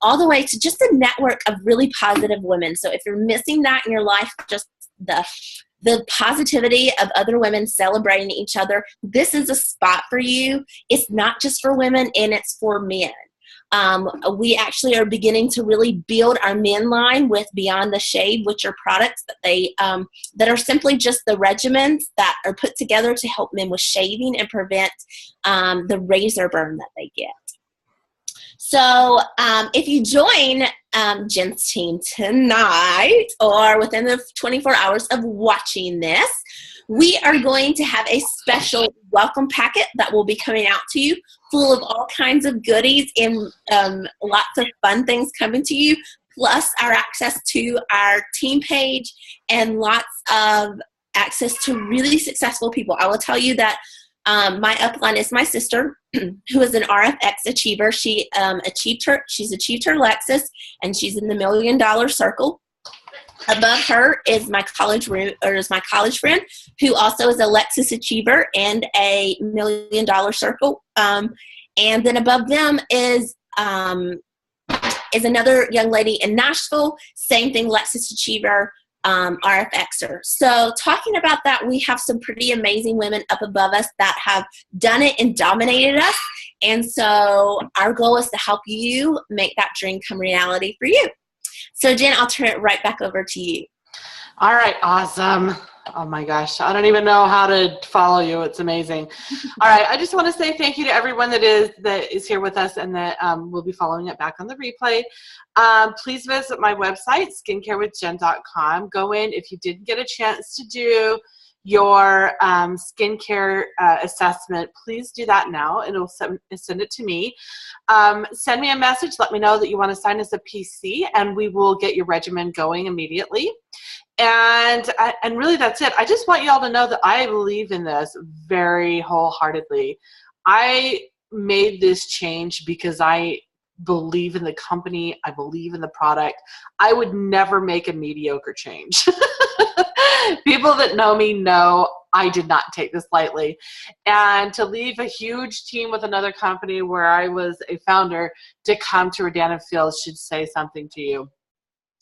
all the way to just a network of really positive women. So if you're missing that in your life, just the positivity of other women celebrating each other, this is a spot for you. It's not just for women and it's for men. We actually are beginning to really build our men line with Beyond the Shade, which are products that that are simply just the regimens that are put together to help men with shaving and prevent the razor burn that they get. So if you join Jen's team tonight or within the 24 hours of watching this, we are going to have a special welcome packet that will be coming out to you, full of all kinds of goodies and lots of fun things coming to you, plus our access to our team page and lots of access to really successful people. I will tell you that my upline is my sister, who is an RFX achiever. She's achieved her Lexus, and she's in the $1 million circle. Above her is my college friend, who also is a Lexus achiever and a $1 million circle. And then above them is another young lady in Nashville, same thing, Lexus achiever, RFXer. So talking about that, we have some pretty amazing women up above us that have done it and dominated us. And so our goal is to help you make that dream come reality for you. So Jen, I'll turn it right back over to you. All right, awesome. Oh my gosh, I don't even know how to follow you. It's amazing. All right, I just want to say thank you to everyone that is here with us and that will be following it back on the replay. Please visit my website, skincarewithjen.com. Go in if you didn't get a chance to do your skincare assessment. Please do that now, and it'll send it to me. Send me a message. Let me know that you want to sign as a PC, and we will get your regimen going immediately. And really, that's it. I just want you all to know that I believe in this very wholeheartedly. I made this change because I believe in the company. I believe in the product. I would never make a mediocre change. People that know me know I did not take this lightly. And to leave a huge team with another company where I was a founder to come to Rodan Fields should say something to you.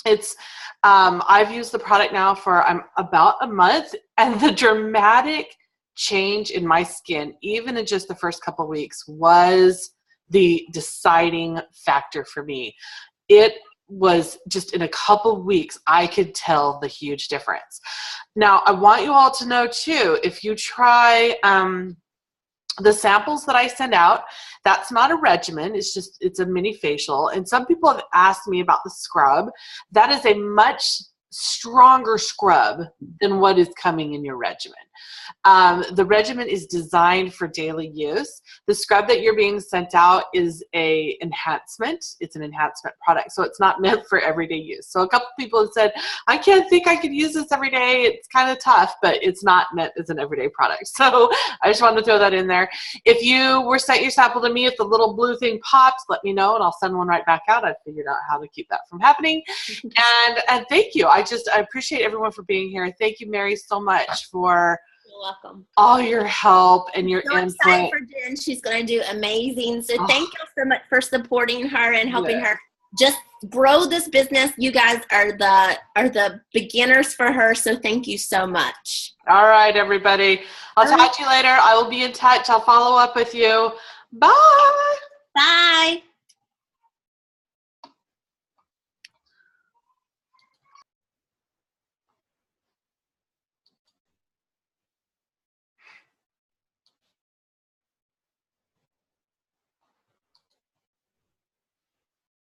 It's I've used the product now for about a month, and the dramatic change in my skin, even in just the first couple of weeks, was the deciding factor for me. It was just in a couple of weeks, I could tell the huge difference. Now, I want you all to know too, if you try the samples that I send out, that's not a regimen. It's a mini facial. And some people have asked me about the scrub. That is a much stronger scrub than what is coming in your regimen. The regimen is designed for daily use. The scrub that you're being sent out is an enhancement. It's an enhancement product, so it's not meant for everyday use. So a couple people have said, I can't think I could use this every day. It's kind of tough, but it's not meant as an everyday product. So I just wanted to throw that in there. If you were sent your sample to me, if the little blue thing pops, let me know, and I'll send one right back out. I've figured out how to keep that from happening. And thank you. I appreciate everyone for being here. Thank you, Mary, so much for welcome. All your help and your so input. Excited for Jen. She's going to do amazing. So thank you so much for supporting her and helping her just grow this business. You guys are the beginners for her. So thank you so much. All right, everybody. I'll talk to you later. I will be in touch. I'll follow up with you. Bye. Bye.